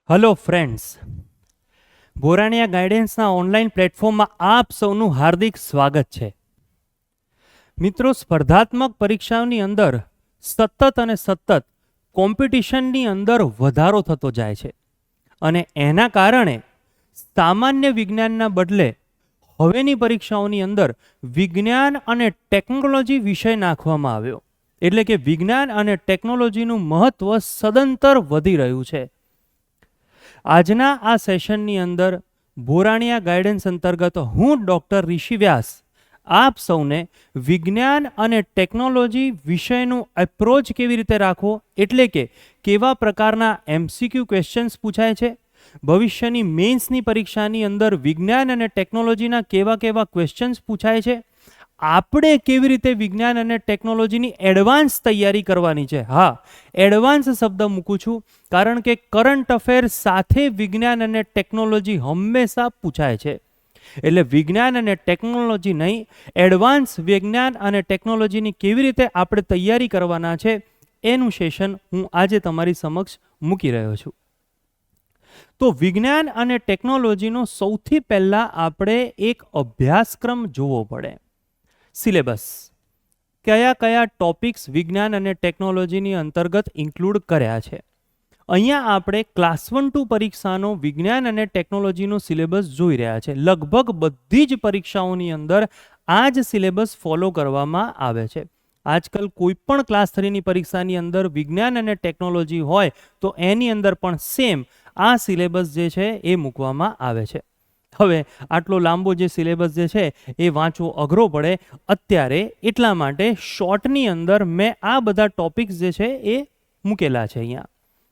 Hello friends, બોરાણિયા ગાઈડન્સના online પ્લેટફોર્મમાં આપ સૌનું હાર્દિક સ્વાગત છે. મિત્રો, સ્પર્ધાત્મક પરીક્ષાઓની અંદર સતત કોમ્પિટિશનની અંદર વધારો થતો જાય છે અને એના કારણે સામાન્ય વિજ્ઞાનના બદલે હવેની પરીક્ષાઓની અંદર વિજ્ઞાન અને ટેકનોલોજી વિષય નાખવામાં આવ્યો. એટલે કે વિજ્ઞાન અને ટેકનોલોજીનું મહત્વ સદંતર વધી રહ્યું છે. આજના આ સેશનની અંદર બોરાણિયા ગાઈડન્સ અંતર્ગત હું ડૉક્ટર ઋષિ વ્યાસ આપ સૌને વિજ્ઞાન અને ટેકનોલોજી વિષયનું એપ્રોચ કેવી રીતે રાખવો, એટલે કે કેવા પ્રકારના MCQ ક્વેશ્ચન્સ પૂછાય છે, ભવિષ્યની મેન્સની પરીક્ષાની અંદર વિજ્ઞાન અને ટેકનોલોજીના કેવા ક્વેશ્ચન્સ પૂછાય છે, આપણે કેવી રીતે વિજ્ઞાન અને ટેકનોલોજીની એડવાન્સ તૈયારી કરવાની છે. હા, એડવાન્સ શબ્દ મૂકું છું કારણ કે કરંટ અફેર સાથે વિજ્ઞાન અને ટેકનોલોજી હંમેશા પૂછાય છે. એટલે વિજ્ઞાન અને ટેકનોલોજી નહીં, એડવાન્સ વિજ્ઞાન અને ટેકનોલોજીની કેવી રીતે આપણે તૈયારી કરવાના છે એનું સેશન હું આજે તમારી સમક્ષ મૂકી રહ્યો છું. તો વિજ્ઞાન અને ટેકનોલોજીનો સૌથી પહેલાં આપણે એક અભ્યાસક્રમ જોવો પડે. સિલેબસ કયા ટોપિક્સ વિજ્ઞાન અને ટેકનોલોજીની અંતર્ગત ઇન્ક્લુડ કર્યા છે. અહીંયા આપણે ક્લાસ 1-2 પરીક્ષાનો વિજ્ઞાન અને ટેકનોલોજીનો સિલેબસ જોઈ રહ્યા છે. લગભગ બધી જ પરીક્ષાઓની અંદર આ જ સિલેબસ ફોલો કરવામાં આવે છે. આજકાલ કોઈ પણ ક્લાસ 3ની પરીક્ષાની અંદર વિજ્ઞાન અને ટેકનોલોજી હોય તો એની અંદર પણ સેમ આ સિલેબસ જે છે એ મૂકવામાં આવે છે. હવે આટલો લાંબો જે સિલેબસ જે છે એ વાંચવો અઘરો પડે અત્યારે, એટલા માટે શોર્ટની અંદર મેં આ બધા ટોપિક્સ જે છે એ મૂકેલા છે અહીંયા.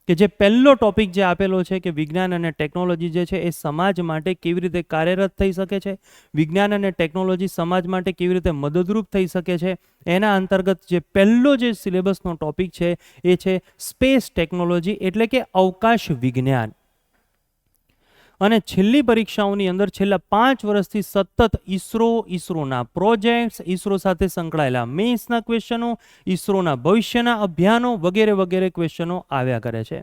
કે જે પહેલો ટોપિક જે આપેલો છે કે વિજ્ઞાન અને ટેકનોલોજી જે છે એ સમાજ માટે કેવી રીતે કાર્યરત થઈ શકે છે, વિજ્ઞાન અને ટેકનોલોજી સમાજ માટે કેવી રીતે મદદરૂપ થઈ શકે છે, એના અંતર્ગત જે પહેલો જે સિલેબસનો ટોપિક છે એ છે સ્પેસ ટેકનોલોજી, એટલે કે અવકાશ વિજ્ઞાન. અને છેલ્લી પરીક્ષાઓની અંદર છેલ્લા 5 વર્ષથી સતત ઈસરોના પ્રોજેક્ટ્સ, ઈસરો સાથે સંકળાયેલા મેન્સના ક્વેશ્ચનો, ઈસરોના ભવિષ્યના અભિયાનો વગેરે ક્વેશ્ચનો આવ્યા કરે છે.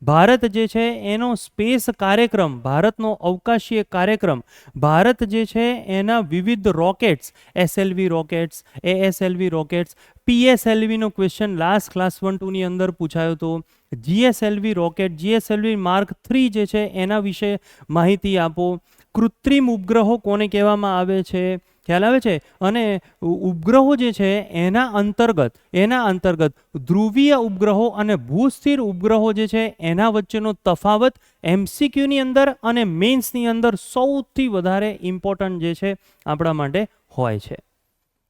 ભારત જે છે એનો સ્પેસ કાર્યક્રમ, ભારતનો અવકાશીય કાર્યક્રમ, ભારત જે છે એના વિવિધ rockets, SLV rockets, ASLV rockets, PSLVનો ક્વેશ્ચન લાસ્ટ ક્લાસ 1-2ની અંદર પૂછાયો હતો. GSLV રોકેટ, GSLV માર્ક 3 જે છે એના વિશે માહિતી આપો. કૃત્રિમ ઉપગ્રહો કોને કહેવામાં આવે છે, ખ્યાલ આવે છે? અને ઉપગ્રહો જે છે એના અંતર્ગત ધ્રુવીય ઉપગ્રહો અને ભૂસ્થિર ઉપગ્રહો જે છે એના વચ્ચેનો તફાવત MCQની અંદર અને મેન્સની અંદર સૌથી વધારે ઇમ્પોર્ટન્ટ જે છે આપણા માટે હોય છે.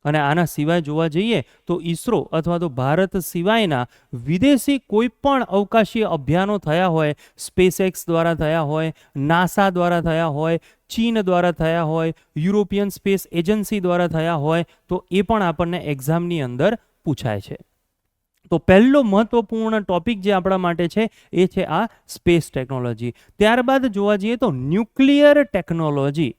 અને આના સિવાય જોવા જઈએ તો ઈસરો અથવા તો ભારત સિવાયના વિદેશી કોઈ પણ અવકાશીય અભિયાનો થયા હોય, સ્પેસએક્સ દ્વારા થયા હોય, નાસા દ્વારા થયા હોય, ચીન દ્વારા થયા હોય, યુરોપિયન સ્પેસ એજન્સી દ્વારા થયા હોય, તો એ પણ આપણને એક્ઝામની અંદર પૂછાય છે. તો પહેલો મહત્વપૂર્ણ ટોપિક જે આપણા માટે છે એ છે આ સ્પેસ ટેકનોલોજી. ત્યારબાદ જોવા જઈએ તો ન્યુક્લિયર ટેકનોલોજી,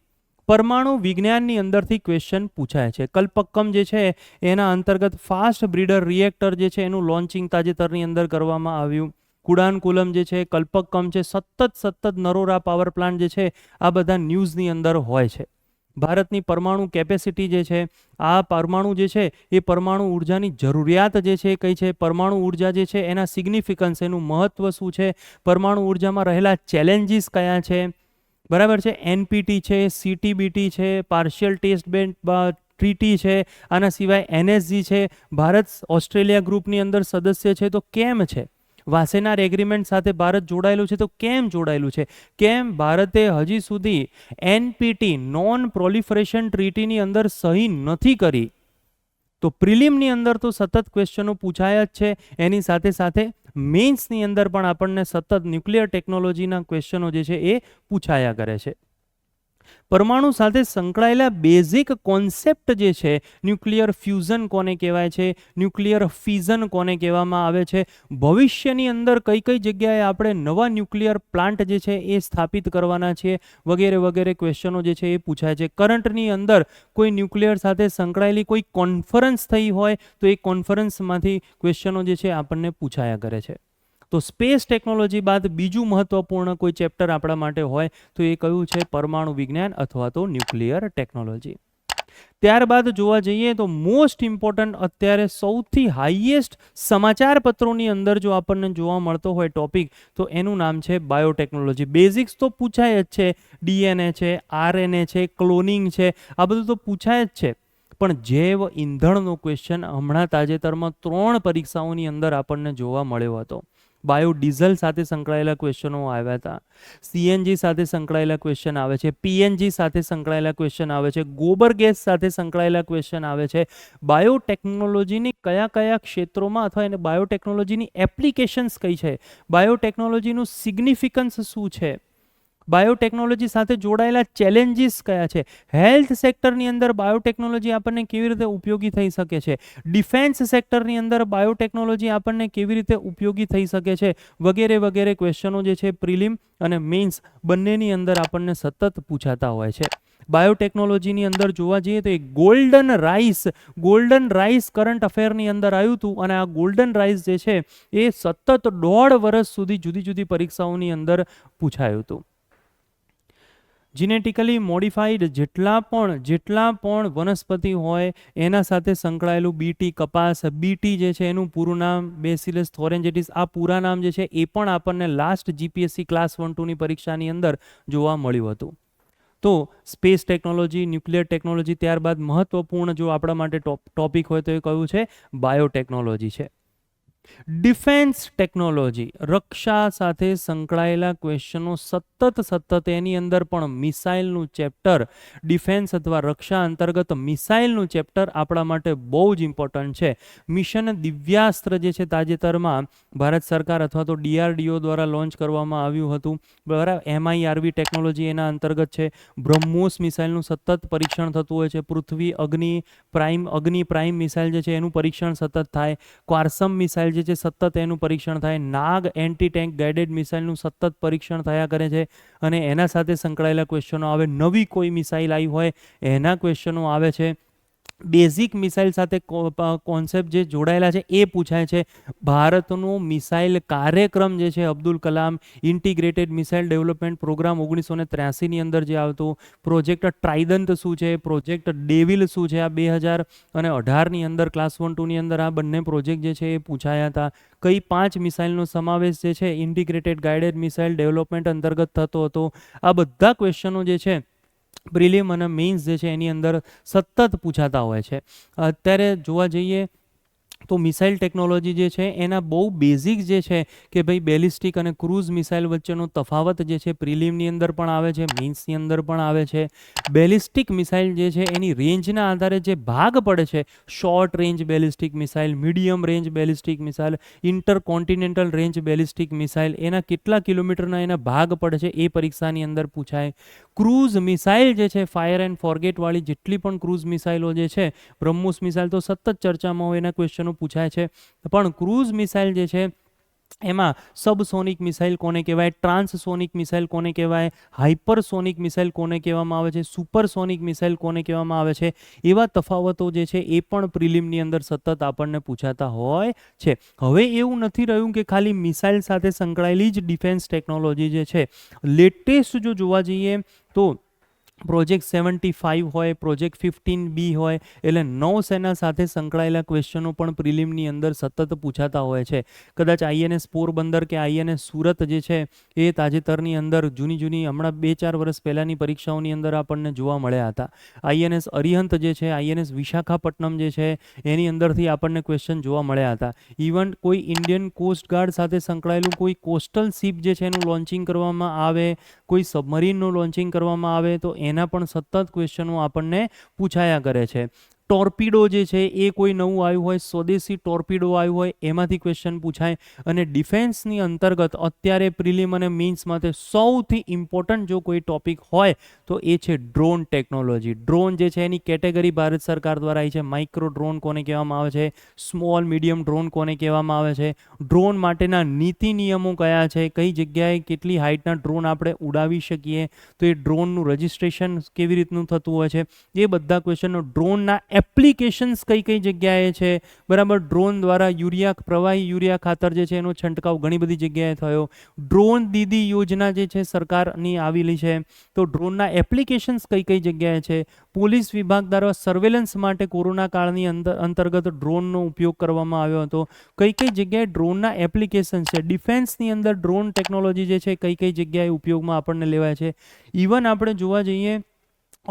પરમાણુ વિજ્ઞાનની અંદરથી ક્વેશ્ચન પૂછાય છે. કલ્પક્કમ જે છે એના અંતર્ગત ફાસ્ટ બ્રીડર રિએક્ટર જે છે એનું લોન્ચિંગ તાજેતરની અંદર કરવામાં આવ્યું. કુડાનકુલમ જે છે, કલ્પક્કમ છે, સતત નરોરા પાવર પ્લાન્ટ જે છે આ બધા ન્યૂઝની અંદર હોય છે. ભારતની પરમાણુ કેપેસિટી જે છે, આ પરમાણુ જે છે એ પરમાણુ ઉર્જાની જરૂરિયાત જે છે કઈ છે, પરમાણુ ઉર્જા જે છે એના સિગ્નિફિકન્સ, એનું મહત્વ શું છે, પરમાણુ ઉર્જામાં રહેલા ચેલેન્જીસ કયા છે, બરાબર છે. NPT છે, CTBT છે, પાર્શિયલ ટેસ્ટ બેન ટ્રીટી છે, આના સિવાય NSG છે. ભારત ઓસ્ટ્રેલિયા ગ્રુપની અંદર સદસ્ય છે તો કેમ છે? વાસેનાર એગ્રીમેન્ટ સાથે ભારત જોડાયેલું છે તો કેમ જોડાયેલું છે? કેમ ભારતે હજી સુધી NPT નોન પ્રોલિફરેશન ટ્રીટીની અંદર સહી નથી કરી? તો પ્રિલિમની અંદર તો સતત ક્વેશ્ચનો પૂછાયા જ છે. એની સાથે મેન્સની અંદર પણ આપણને સતત ન્યુક્લિયર ટેકનોલોજીના ક્વેશ્ચનો જે છે એ પૂછાયા કરે છે. પરમાણુ સાથે સંકળાયેલા બેઝિક કોન્સેપ્ટ જે છે, ન્યુક્લિયર ફ્યુઝન કોને કહેવાય છે, ન્યુક્લિયર ફિઝન કોને કહેવામાં આવે છે, ભવિષ્યની અંદર કઈ જગ્યાએ આપણે નવા ન્યુક્લિયર પ્લાન્ટ જે છે એ સ્થાપિત કરવાના છીએ વગેરે ક્વેશ્ચનો જે છે એ પૂછાય છે. કરંટની અંદર કોઈ ન્યુક્લિયર સાથે સંકળાયેલી કોઈ કોન્ફરન્સ થઈ હોય તો એ કોન્ફરન્સમાંથી ક્વેશ્ચનો જે છે આપણને પૂછાયા કરે છે. તો સ્પેસ ટેકનોલોજી બાદ બીજું મહત્વપૂર્ણ કોઈ ચેપ્ટર આપણા માટે હોય તો એ કયું છે? પરમાણુ વિજ્ઞાન અથવા તો ન્યુક્લિયર ટેકનોલોજી. ત્યારબાદ જોવા જઈએ તો મોસ્ટ ઇમ્પોર્ટન્ટ અત્યારે સૌથી હાઈએસ્ટ સમાચાર પત્રોની અંદર જો આપણને જોવા મળતો હોય ટોપિક તો એનું નામ છે બાયોટેકનોલોજી. બેઝિક્સ તો પૂછાય જ છે, ડીએનએ છે, આરએનએ છે, ક્લોનિંગ છે, આ બધું તો પૂછાય જ છે. પણ જૈવ ઈંધણનો ક્વેશ્ચન હમણાં તાજેતરમાં 3 પરીક્ષાઓની અંદર આપણને જોવા મળ્યો હતો. બાયોડીઝલ સાથે સંકળાયેલા ક્વેશ્ચનો આવ્યા હતા, સીએનજી સાથે સંકળાયેલા ક્વેશ્ચન આવે છે, પીએનજી સાથે સંકળાયેલા ક્વેશ્ચન આવે છે, ગોબર ગેસ સાથે સંકળાયેલા ક્વેશ્ચન આવે છે. બાયોટેકનોલોજીની કયા કયા ક્ષેત્રોમાં અથવા એને બાયોટેકનોલોજીની એપ્લિકેશન્સ કઈ છે, બાયોટેકનોલોજીનું સિગ્નિફિકન્સ શું છે, બાયોટેકનોલોજી સાથે જોડાયેલા ચેલેન્જીસ કયા છે, હેલ્થ સેક્ટરની અંદર બાયોટેકનોલોજી આપણને કેવી રીતે ઉપયોગી થઈ શકે છે, ડિફેન્સ સેક્ટરની અંદર બાયોટેકનોલોજી આપણને કેવી રીતે ઉપયોગી થઈ શકે છે, વગેરે વગેરે ક્વેશ્ચનો જે છે પ્રિલિમ અને મેઇન્સ બંનેની અંદર આપણને સતત પૂછાતા હોય છે. બાયોટેકનોલોજીની અંદર જોવા જઈએ તો એક ગોલ્ડન રાઇસ કરંટ અફેરની અંદર આવ્યું હતું અને આ ગોલ્ડન રાઇસ જે છે એ સતત 1.5 વર્ષ સુધી જુદી જુદી પરીક્ષાઓની અંદર પૂછાયું હતું. જીનેટિકલી મોડિફાઈડ જેટલા પણ વનસ્પતિ હોય એના સાથે સંકળાયેલું બીટી કપાસ, બીટી જે છે એનું પૂરું નામ બેસિલસ થોરેન્જેટિસ, આ પૂરા નામ જે છે એ પણ આપણને લાસ્ટ જીપીએસસી ક્લાસ 1-2ની પરીક્ષાની અંદર જોવા મળ્યું હતું. તો સ્પેસ ટેકનોલોજી, ન્યુક્લિયર ટેકનોલોજી, ત્યારબાદ મહત્વપૂર્ણ જો આપણા માટે ટોપિક હોય તો એ કયું છે? બાયોટેકનોલોજી છે. ડિફેન્સ ટેકનોલોજી, રક્ષા સાથે સંકળાયેલા ક્વેશ્ચનો સતત એની અંદર પણ મિસાઇલનું ચેપ્ટર, ડિફેન્સ અથવા રક્ષા અંતર્ગત મિસાઇલનું ચેપ્ટર આપણા માટે બહુ જ ઇમ્પોર્ટન્ટ છે. મિશન દિવ્યાસ્ત્ર જે છે તાજેતરમાં ભારત સરકાર અથવા તો DRDO દ્વારા લોન્ચ કરવામાં આવ્યું હતું, બરાબર. MIRV ટેકનોલોજી એના અંતર્ગત છે. બ્રહ્મોસ મિસાઇલનું સતત પરીક્ષણ થતું હોય છે. પૃથ્વી અગ્નિ પ્રાઇમ મિસાઇલ જે છે એનું પરીક્ષણ સતત થાય. ક્વાર્સમ મિસાઇલ જે છે સતત એનું પરીક્ષણ થાય. નાગ એન્ટી ટેન્ક ગાઇડેડ મિસાઇલનું સતત પરીક્ષણ થયા કરે છે અને એના સાથે સંકળાયેલા ક્વેશ્ચનો આવે. નવી કોઈ મિસાઇલ આવી હોય એના ક્વેશ્ચનો આવે છે. બેઝિક મિસાઇલ સાથે કોન્સેપ્ટ જે જોડાયેલા છે એ પૂછાય છે. ભારતનો મિસાઇલ કાર્યક્રમ જે છે Abdul Kalam integrated missile development programme 1983ની અંદર જે આવતો, પ્રોજેક્ટ ટ્રાઇડન્ટ શું છે, પ્રોજેક્ટ ડેવિલ શું છે, આ 2018ની અંદર ક્લાસ 1-2ની અંદર આ બંને પ્રોજેક્ટ જે છે એ પૂછાયા હતા. કઈ 5 મિસાઇલનો સમાવેશ જે છે ઇન્ટિગ્રેટેડ ગાઇડેડ મિસાઇલ ડેવલપમેન્ટ અંતર્ગત થતો હતો. આ બધા ક્વેશ્ચનો જે છે પ્રિલિમ અને મેઇન્સ જે છે એની અંદર સતત પૂછાતા હોય છે. અત્યારે જોવા જઈએ તો મિસાઇલ ટેકનોલોજી જે છે એના બહુ બેઝિક જે છે કે ભાઈ બેલિસ્ટિક અને ક્રૂઝ મિસાઇલ વચ્ચેનો તફાવત જે છે પ્રિલિમની અંદર પણ આવે છે, મેઇન્સની અંદર પણ આવે છે. બેલિસ્ટિક મિસાઇલ જે છે એની રેન્જના આધારે જે ભાગ પડે છે, short range ballistic missile, medium range ballistic missile, intercontinental range ballistic missile, એના કેટલા કિલોમીટરના એના ભાગ પડે છે એ પરીક્ષાની અંદર પૂછાય. ક્રૂઝ મિસાઇલ જે છે, ફાયર એન્ડ ફોરગેટ વાળી જેટલી પણ ક્રૂઝ મિસાઇલો જે છે, બ્રહ્મોસ મિસાઇલ તો સતત ચર્ચામાં હોય, એના ક્વેશ્ચનો પૂછાય છે. પણ ક્રૂઝ મિસાઇલ જે છે એમાં સબસોનિક મિસાઇલ કોને કહેવાય, ટ્રાન્સસોનિક મિસાઇલ કોને કહેવાય, હાઇપરસોનિક મિસાઇલ કોને કહેવામાં આવે છે, સુપરસોનિક મિસાઇલ કોને કહેવામાં આવે છે, એવા તફાવતો જે છે એ પણ પ્રિલિમની અંદર સતત આપણને પૂછાતા હોય છે. હવે એવું નથી રહ્યું કે ખાલી મિસાઇલ સાથે સંકળાયેલી જ ડિફેન્સ ટેકનોલોજી જે છે, લેટેસ્ટ જો જોવા જઈએ તો પ્રોજેક્ટ 75 હોય, પ્રોજેક્ટ 15B હોય, એટલે નૌસેના સાથે સંકળાયેલા ક્વેશ્ચનો પણ પ્રિલિમની અંદર સતત પૂછાતા હોય છે. કદાચ INS પોરબંદર કે INS સુરત જે છે એ તાજેતરની અંદર જૂની હમણાં 2-4 વર્ષ પહેલાંની પરીક્ષાઓની અંદર આપણને જોવા મળ્યા હતા. INS અરિહંત જે છે, INS વિશાખાપટ્ટનમ જે છે એની અંદરથી આપણને ક્વેશ્ચન જોવા મળ્યા હતા. ઇવન કોઈ ઇન્ડિયન કોસ્ટગાર્ડ સાથે સંકળાયેલું કોઈ કોસ્ટલ શિપ જે છે એનું લોન્ચિંગ કરવામાં આવે, કોઈ સબમરીનનું લોન્ચિંગ કરવામાં આવે તો એના પણ સતત ક્વેશ્ચનો આપણને પૂછાયા કરે છે. ટોર્પિડો જે છે એ કોઈ નવું આવ્યું હોય, સ્વદેશી ટોર્પિડો આવ્યું હોય, એમાંથી ક્વેશ્ચન પૂછાય. અને ડિફેન્સની અંતર્ગત અત્યારે પ્રિલિમ અને મેઇન્સ માટે સૌથી ઇમ્પોર્ટન્ટ જો કોઈ ટોપિક હોય તો એ છે ડ્રોન ટેકનોલોજી. ડ્રોન જે છે એની કેટેગરી ભારત સરકાર દ્વારા આવી છે. માઇક્રો ડ્રોન કોને કહેવામાં આવે છે, સ્મોલ મીડિયમ ડ્રોન કોને કહેવામાં આવે છે, ડ્રોન માટેના નીતિ નિયમો કયા છે, કઈ જગ્યાએ કેટલી હાઇટના ડ્રોન આપણે ઉડાવી શકીએ, તો એ ડ્રોનનું રજિસ્ટ્રેશન કેવી રીતનું થતું હોય છે, એ બધા ક્વેશ્ચનો, ડ્રોનના એપ્લિકેશન્સ કઈ કઈ જગ્યાએ છે, બરાબર. ડ્રોન દ્વારા પ્રવાહી યુરિયા ખાતર જે છે એનો છંટકાવ ઘણી બધી જગ્યાએ થયો. ડ્રોન દીદી યોજના જે છે સરકારની આવેલી છે, તો ડ્રોનના એપ્લિકેશન્સ કઈ કઈ જગ્યાએ છે. પોલીસ વિભાગ દ્વારા સર્વેલન્સ માટે કોરોના કાળની અંતર્ગત ડ્રોનનો ઉપયોગ કરવામાં આવ્યો હતો. કઈ કઈ જગ્યાએ ડ્રોનના એપ્લિકેશન છે. ડિફેન્સની અંદર ડ્રોન ટેકનોલોજી જે છે કઈ કઈ જગ્યાએ ઉપયોગમાં આપણને લેવાય છે. ઇવન આપણે જોવા જઈએ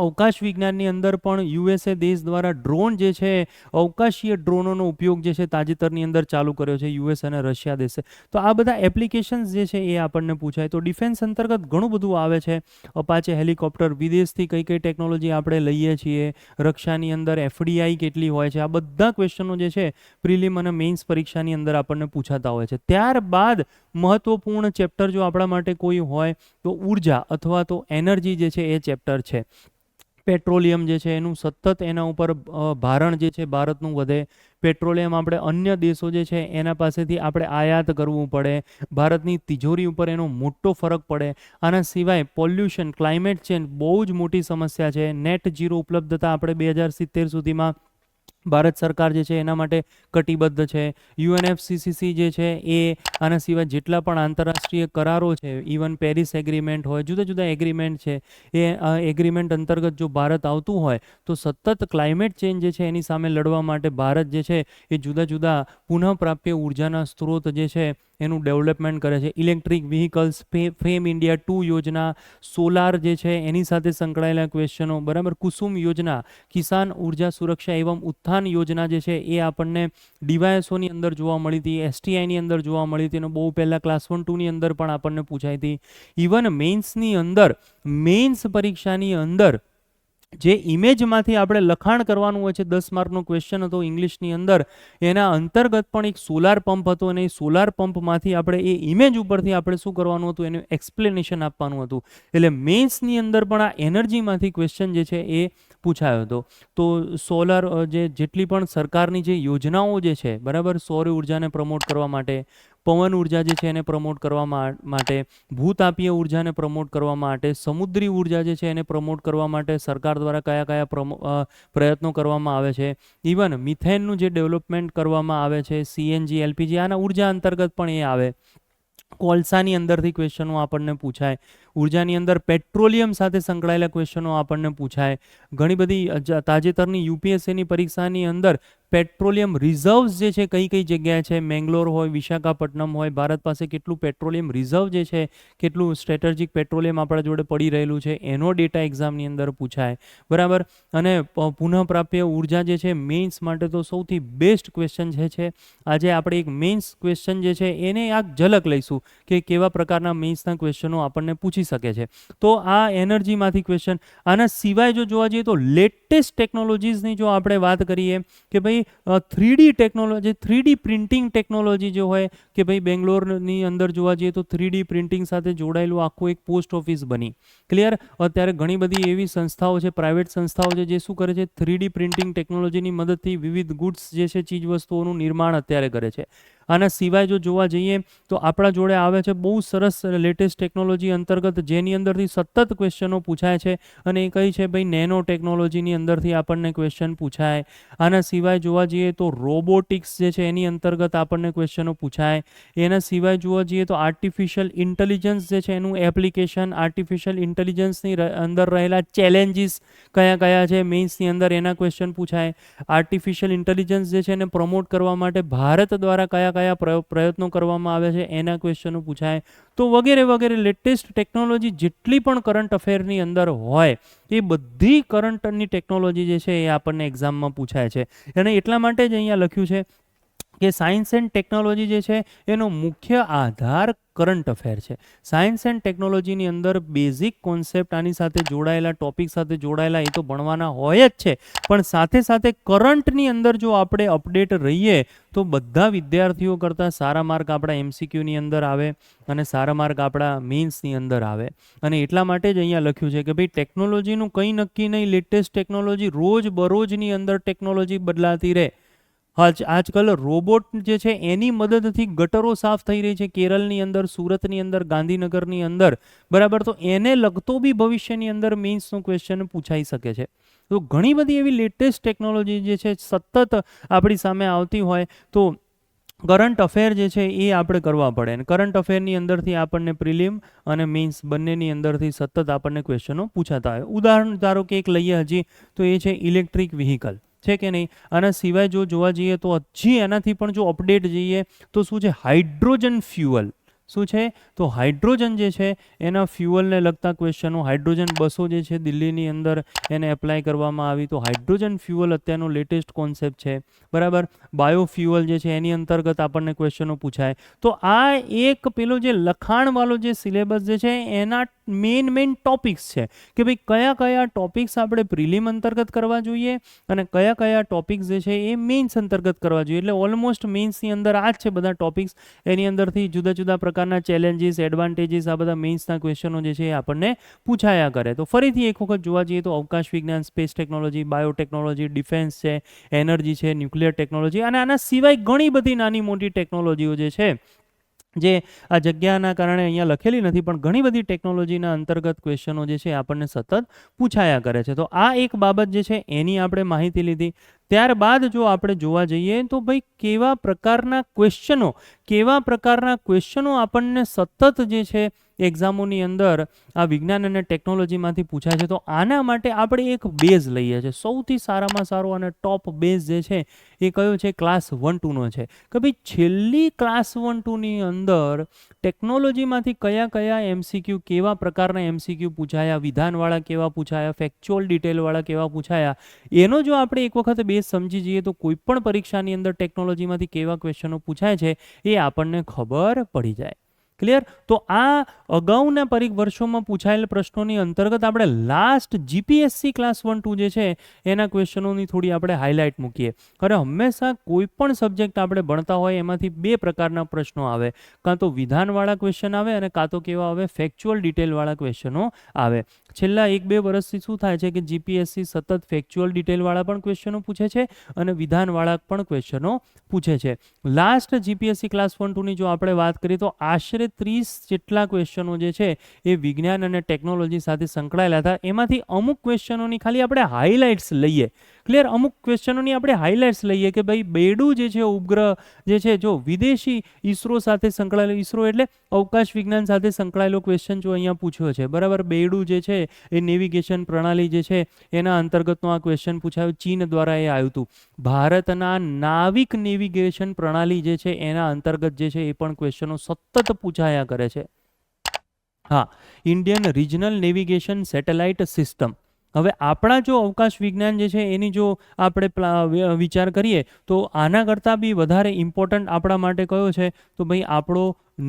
અવકાશ વિજ્ઞાનની અંદર પણ યુએસએ દેશ દ્વારા ડ્રોન જે છે અવકાશીય ડ્રોનોનો ઉપયોગ જે છે તાજેતરની અંદર ચાલુ કર્યો છે યુએસ અને રશિયા દેશે. તો આ બધા એપ્લિકેશન્સ જે છે એ આપણને પૂછાય. તો ડિફેન્સ અંતર્ગત ઘણું બધું આવે છે. અપાચે હેલિકોપ્ટર, વિદેશથી કઈ કઈ ટેકનોલોજી આપણે લઈએ છીએ, રક્ષાની અંદર એફડીઆઈ કેટલી હોય છે, આ બધા ક્વેશ્ચનો જે છે પ્રિલિમ અને મેઇન્સ પરીક્ષાની અંદર આપણને પૂછાતા હોય છે. ત્યારબાદ મહત્વપૂર્ણ ચેપ્ટર જો આપણા માટે કોઈ હોય તો ઉર્જા અથવા તો એનર્જી જે છે એ ચેપ્ટર છે. પેટ્રોલિયમ જે છે એનું સતત એના ઉપર ભારણ જે છે ભારતનું વધે. પેટ્રોલિયમ આપણે અન્ય દેશો જે છે એના પાસેથી આપણે આયાત કરવું પડે. ભારતની તિજોરી ઉપર એનો મોટો ફરક પડે. આના સિવાય પોલ્યુશન, ક્લાઇમેટ ચેન્જ બહુ જ મોટી સમસ્યા છે. નેટ ઝીરો ઉપલબ્ધતા આપણે 2070 સુધીમાં ભારત સરકાર જે છે એના માટે કટિબદ્ધ છે. યુએનએફસીસીસી જે છે એ આના સિવાય જેટલા પણ આંતરરાષ્ટ્રીય કરારો છે, ઇવન પેરિસ એગ્રીમેન્ટ હોય, જુદા જુદા એગ્રીમેન્ટ છે, એ એગ્રીમેન્ટ અંતર્ગત જો ભારત આવતું હોય તો સતત ક્લાઇમેટ ચેન્જ જે છે એની સામે લડવા માટે ભારત જે છે એ જુદા જુદા પુનઃપ્રાપ્ય ઉર્જાના સ્ત્રોત જે છે એનું ડેવલપમેન્ટ કરે છે. ઇલેક્ટ્રિક વ્હીકલ્સ, ફેમ ઇન્ડિયા 2 યોજના, સોલાર જે છે એની સાથે સંકળાયેલા ક્વેશ્ચનો, બરાબર. કુસુમ યોજના, કિસાન ઉર્જા સુરક્ષા એવં ઉત્થાન યોજના જે છે એ આપણને ડીવાયએસઓની અંદર જોવા મળી હતી, એસટીઆઈની અંદર જોવા મળી હતી, અને બહુ પહેલાં ક્લાસ 1-2ની અંદર પણ આપણને પૂછાઈ હતી. ઇવન મેઇન્સની અંદર, મેઇન્સ પરીક્ષાની અંદર જે ઇમેજમાંથી આપણે લખાણ કરવાનું હોય છે, 10 માર્કનો ક્વેશ્ચન હતો ઇંગ્લિશની અંદર, એના અંતર્ગત પણ એક સોલાર પંપ હતો અને એ સોલાર પંપમાંથી આપણે એ ઇમેજ ઉપરથી આપણે શું કરવાનું હતું, એનું એક્સપ્લેનેશન આપવાનું હતું. એટલે મેઇન્સની અંદર પણ આ એનર્જીમાંથી ક્વેશ્ચન જે છે એ પૂછાયો હતો. તો સોલાર જેટલી પણ સરકારની જે યોજનાઓ જે છે, બરાબર, સૌર ઉર્જાને પ્રમોટ કરવા માટે, પવન ઉર્જા જે છે એને પ્રમોટ કરવા માટે, ભૂતાપીય ઉર્જાને પ્રમોટ કરવા માટે, સમુદ્રી ઉર્જા જે છે એને પ્રમોટ કરવા માટે સરકાર દ્વારા કયા કયા પ્રયત્નો કરવામાં આવે છે. ઇવન મિથેનનું જે ડેવલપમેન્ટ કરવામાં આવે છે, સીએનજી, એલપીજી, આના ઉર્જા અંતર્ગત પણ એ આવે. કોલસાની અંદરથી ક્વેશ્ચનો આપણને પૂછાય. ઉર્જાની અંદર પેટ્રોલિયમ સાથે સંકળાયેલા ક્વેશ્ચનો આપણને પૂછાય. ઘણી બધી તાજેતરની યુપીએસસીની પરીક્ષાની અંદર પેટ્રોલિયમ રિઝર્વ્સ જે છે કઈ કઈ જગ્યાએ છે, મેંગ્લોર હોય, વિશાખાપટ્ટનમ હોય, ભારત પાસે કેટલું પેટ્રોલિયમ રિઝર્વ જે છે, કેટલું સ્ટ્રેટેજિક પેટ્રોલિયમ આપણા જોડે પડી રહેલું છે, એનો ડેટા એક્ઝામની અંદર પૂછાય, બરાબર. અને પુનઃપ્રાપ્ય ઉર્જા જે છે મેઇન્સ માટે તો સૌથી બેસ્ટ ક્વેશ્ચન છે. આજે આપણે એક મેઇન્સ ક્વેશ્ચન જે છે એને આ ઝલક લઈશું કે કેવા પ્રકારના મેઇન્સના ક્વેશ્ચનો આપણને પૂછી શકે છે. તો આ એનર્જીમાંથી ક્વેશ્ચન. આના સિવાય જો જોવા જઈએ તો લેટેસ્ટ ટેકનોલોજીસની જો આપણે વાત કરીએ કે ભાઈ 3D technology, 3D printing technology જો હોય કે ભાઈ બેંગ્લોરની અંદર જોવા જઈએ તો 3D પ્રિન્ટિંગ સાથે જોડાયેલું આખું એક પોસ્ટ ઓફિસ બની. ક્લિયર? અત્યારે ઘણી બધી એવી સંસ્થાઓ છે, પ્રાઇવેટ સંસ્થાઓ છે, જે શું કરે છે, 3D પ્રિન્ટિંગ ટેકનોલોજીની મદદથી વિવિધ ગુડ્સ જે છે, ચીજ વસ્તુઓનું નિર્માણ અત્યારે કરે છે. આના સિવાય જો જોવા જઈએ તો આપણા જોડે આવે છે બહુ સરસ લેટેસ્ટ ટેકનોલોજી અંતર્ગત જેની અંદરથી સતત ક્વેશ્ચનો પૂછાય છે, અને એ કઈ છે ભાઈ, નેનો ટેકનોલોજીની અંદરથી આપણને ક્વેશ્ચન પૂછાય. આના સિવાય જોવા જઈએ તો રોબોટિક્સ જે છે એની અંતર્ગત આપણને ક્વેશ્ચનો પૂછાય. એના સિવાય જોવા જઈએ તો આર્ટિફિશિયલ ઇન્ટેલિજન્સ જે છે એનું એપ્લિકેશન, આર્ટિફિશિયલ ઇન્ટેલિજન્સની અંદર રહેલા ચેલેન્જીસ કયા કયા છે મેઇન્સની અંદર, એના ક્વેશ્ચન પૂછાય. આર્ટિફિશિયલ ઇન્ટેલિજન્સ જે છે એને પ્રમોટ કરવા માટે ભારત દ્વારા કયા કયા પ્રયત્નો કરવામાં આવે છે એના ક્વેશ્ચનો પૂછાય. તો વગેરે વગેરે લેટેસ્ટ ટેકનોલોજી જેટલી પણ કરંટ અફેરની અંદર હોય એ બધી કરંટની ટેકનોલોજી જે છે એ આપણને એક્ઝામમાં પૂછાય છે. અને એટલા માટે જ અહીંયા લખ્યું છે કે સાયન્સ એન્ડ ટેકનોલોજી જે છે એનો મુખ્ય આધાર કરંટ અફેર છે. સાયન્સ એન્ડ ટેકનોલોજીની અંદર બેઝિક કોન્સેપ્ટ આની સાથે જોડાયેલા, ટોપિક સાથે જોડાયેલા એ તો ભણવાના હોય જ છે, પણ સાથે સાથે કરંટની અંદર જો આપણે અપડેટ રહીએ તો બધા વિદ્યાર્થીઓ કરતાં સારા માર્ક આપણા એમસીક્યુની અંદર આવે અને સારા માર્ક આપણા મેઇન્સની અંદર આવે. અને એટલા માટે જ અહીંયા લખ્યું છે કે ભાઈ ટેકનોલોજીનું કંઈ નક્કી નહીં, લેટેસ્ટ ટેકનોલોજી રોજ બરોજની અંદર ટેકનોલોજી બદલાતી રહે. આજકાલ રોબોટ જે છે એની મદદથી ગટરો સાફ થઈ રહી છે કેરળની અંદર, સુરતની અંદર, ગાંધીનગરની અંદર, બરાબર. તો એને લગતો બી ભવિષ્યની અંદર મેઇન્સનો ક્વેશ્ચન પૂછાઈ શકે છે. તો ઘણી બધી એવી લેટેસ્ટ ટેકનોલોજી જે છે સતત આપણી સામે આવતી હોય તો કરંટ અફેર જે છે એ આપણે કરવા પડે. અને કરંટ અફેરની અંદરથી આપણને પ્રિલિમ અને મેઇન્સ બંનેની અંદરથી સતત આપણને ક્વેશ્ચનો પૂછાતા હોય. ઉદાહરણ ધારો કે એક લઈએ હજી, તો એ છે ઇલેક્ટ્રિક વ્હીકલ, છે કે નહીં. આના સિવાય જો જોવા જઈએ તો હજી એનાથી પણ જો અપડેટ જઈએ તો શું છે, હાઇડ્રોજન ફ્યુઅલ. શું છે, તો હાઇડ્રોજન જે છે એના ફ્યુઅલને લગતા ક્વેશ્ચનો, હાઇડ્રોજન બસો જે છે દિલ્હીની અંદર એને એપ્લાય કરવામાં આવી, તો હાઇડ્રોજન ફ્યુઅલ અત્યારનો લેટેસ્ટ કોન્સેપ્ટ છે, બરાબર. બાયોફ્યુઅલ જે છે એની અંતર્ગત આપણને ક્વેશ્ચનો પૂછાય. તો આ એક પેલો જે લખાણવાળો જે સિલેબસ જે છે એના મેઇન ટોપિક્સ છે કે ભાઈ કયા કયા ટોપિક્સ આપણે પ્રિલિમ અંતર્ગત કરવા જોઈએ અને કયા કયા ટોપિક્સ જે છે એ મેઇન્સ અંતર્ગત કરવા જોઈએ. એટલે ઓલમોસ્ટ મેઇન્સની અંદર આ જ છે બધા ટોપિક્સ. એની અંદરથી જુદા જુદા પ્રકારના ચેલેન્જીસ, એડવાન્ટેજીસ, આ બધા મેઇન્સના ક્વેશ્ચનો જે છે એ આપણને પૂછાયા કરે. તો ફરીથી એક વખત જોવા જઈએ તો અવકાશ વિજ્ઞાન, સ્પેસ ટેકનોલોજી, બાયોટેકનોલોજી, ડિફેન્સ છે, એનર્જી છે, ન્યુક્લિયર ટેકનોલોજી અને આના સિવાય ઘણી બધી નાની મોટી ટેકનોલોજીઓ જે છે જે આ જગ્યાના કારણે અહીંયા લખેલી નથી પણ ઘણી બધી ટેકનોલોજીના અંતર્ગત ક્વેશ્ચનો જે છે આપણને સતત પૂછાયા કરે છે. તો આ એક બાબત જે છે એની આપણે માહિતી લીધી. ત્યારબાદ જો આપણે જોવા જઈએ તો ભાઈ કેવા પ્રકારના ક્વેશ્ચનો આપણને સતત જે છે એક્ઝામોની અંદર આ વિજ્ઞાન અને ટેકનોલોજીમાંથી પૂછાય છે. તો આના માટે આપણે એક બેઝ લઈએ છીએ. સૌથી સારામાં સારો અને ટોપ બેઝ જે છે એ કયો છે, ક્લાસ 1-2નો છે. કે ભાઈ છેલ્લી ક્લાસ 1-2ની અંદર ટેકનોલોજીમાંથી કયા કયા એમસીક્યુ, કેવા પ્રકારના એમસીક્યુ પૂછાયા, વિધાનવાળા કેવા પૂછાયા, ફેક્ચ્યુઅલ ડિટેલવાળા કેવા પૂછાયા, એનો જો આપણે એક વખત બેઝ સમજી જઈએ તો કોઈ પણ પરીક્ષાની અંદર ટેકનોલોજીમાંથી કેવા ક્વેશ્ચનો પૂછાય છે એ આપણને ખબર પડી જાય. ક્લિયર? તો આ અગાઉના વર્ષોમાં પૂછાયેલ પ્રશ્નોની અંતર્ગત આપણે લાસ્ટ જીપીએસસી ક્લાસ 1-2 જે છે એના ક્વેશ્ચનોની થોડી આપણે હાઇલાઇટ મૂકીએ. અને હંમેશા કોઈ પણ સબ્જેક્ટ આપણે ભણતા હોય એમાંથી બે પ્રકારના પ્રશ્નો આવે, કાં તો વિધાનવાળા ક્વેશ્ચન આવે અને કાં તો કેવા આવે, ફેક્ચ્યુઅલ ડિટેલવાળા ક્વેશ્ચનો આવે. છેલ્લા 1-2 વર્ષથી શું થાય છે કે જીપીએસસી સતત ફેક્ચ્યુઅલ ડિટેલવાળા પણ ક્વેશ્ચનો પૂછે છે અને વિધાનવાળા પણ ક્વેશ્ચનો પૂછે છે. લાસ્ટ જીપીએસસી ક્લાસ 1-2ની જો આપણે વાત કરીએ તો આશરે 30 જેટલા ક્વેશ્ચનો જે છે એ વિજ્ઞાન અને ટેકનોલોજી સાથે સંકળાયેલા હતા. એમાંથી અમુક ક્વેશ્ચનોની ખાલી આપણે હાઇલાઇટ્સ લઈએ. ક્લિયર? અમુક ક્વેશ્ચનોની આપણે હાઇલાઇટ્સ લઈએ કે ભાઈ બેડુ જે છે ઉપગ્રહ જે છે જો વિદેશી ઈસરો સાથે સંકળાયેલો, ઈસરો એટલે અવકાશ વિજ્ઞાન સાથે સંકળાયેલો ક્વેશ્ચન જો અહીંયા પૂછ્યો છે, બરાબર. બેડુ જે છે એ નેવિગેશન પ્રણાલી જે છે એના અંતર્ગતનો આ ક્વેશ્ચન પૂછાયો, ચીન દ્વારા એ આવ્યું હતું. ભારતના નાવિક નેવિગેશન પ્રણાલી જે છે એના અંતર્ગત જે છે એ પણ ક્વેશ્ચનો સતત પૂછાયા કરે છે. હા, Indian regional navigation satellite system. હવે આપણા જો અવકાશ વિજ્ઞાન જે છે એની જો આપણે વિચાર કરીએ તો આના કરતાં બી વધારે ઇમ્પોર્ટન્ટ આપણા માટે કયો છે, તો ભાઈ આપણો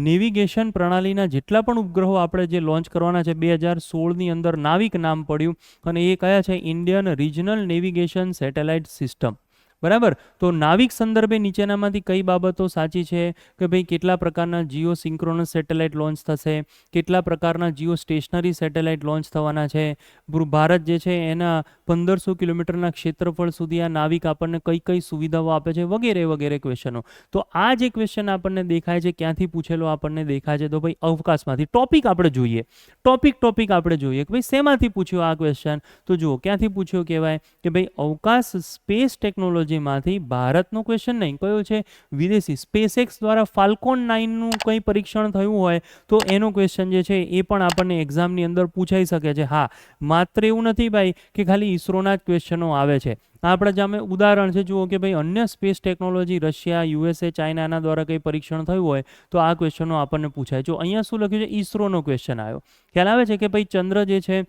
નેવિગેશન પ્રણાલીના જેટલા પણ ઉપગ્રહો આપણે જે લોન્ચ કરવાના છે 2016ની અંદર નાવિક નામ પડ્યું અને એ કયા છે, Indian regional navigation satellite system. બરાબર. તો નાવિક સંદર્ભે નીચેનામાંથી કઈ બાબતો સાચી છે કે ભાઈ કેટલા પ્રકારના જીઓ સિંક્રોનસ સેટેલાઇટ લોન્ચ થશે, કેટલા પ્રકારના જીઓ સ્ટેશનરી સેટેલાઇટ લોન્ચ થવાના છે, ભારત જે છે એના 1500 કિલોમીટરના ક્ષેત્રફળ સુધી આ નાવિક આપણને કઈ કઈ સુવિધાઓ આપે છે વગેરે વગેરે ક્વેશ્ચનો. તો આ જે ક્વેશ્ચન આપણને દેખાય છે ક્યાંથી પૂછેલો આપણને દેખાય છે, તો ભાઈ અવકાશમાંથી. ટોપિક આપણે જોઈએ, ટોપિક આપણે જોઈએ કે ભાઈ શેમાંથી પૂછ્યો આ ક્વેશ્ચન. તો જુઓ ક્યાંથી પૂછ્યો કહેવાય કે ભાઈ અવકાશ સ્પેસ ટેકનોલોજી માંથી ભારતનો ક્વેશ્ચન નહીં, કયો છે, વિદેશી. સ્પેસએક્સ દ્વારા ફાલ્કોન 9નું કંઈ પરીક્ષણ થયું હોય તો એનો ક્વેશ્ચન જે છે એ પણ આપણને એક્ઝામની અંદર પૂછાઈ શકે છે. હા, માત્ર એવું નથી ભાઈ કે ખાલી ઈસરોના જ ક્વેશ્ચનો આવે છે. આપણા જામે ઉદાહરણ છે, જુઓ કે ભાઈ અન્ય સ્પેસ ટેકનોલોજી રશિયા, યુએસએ, ચાઇનાના દ્વારા કંઈ પરીક્ષણ થયું હોય તો આ ક્વેશ્ચનો આપણને પૂછાય. જો અહીંયા શું લખ્યું છે, ઈસરોનો ક્વેશ્ચન આવ્યો. ખ્યાલ આવે છે કે ભાઈ ચંદ્ર જે છે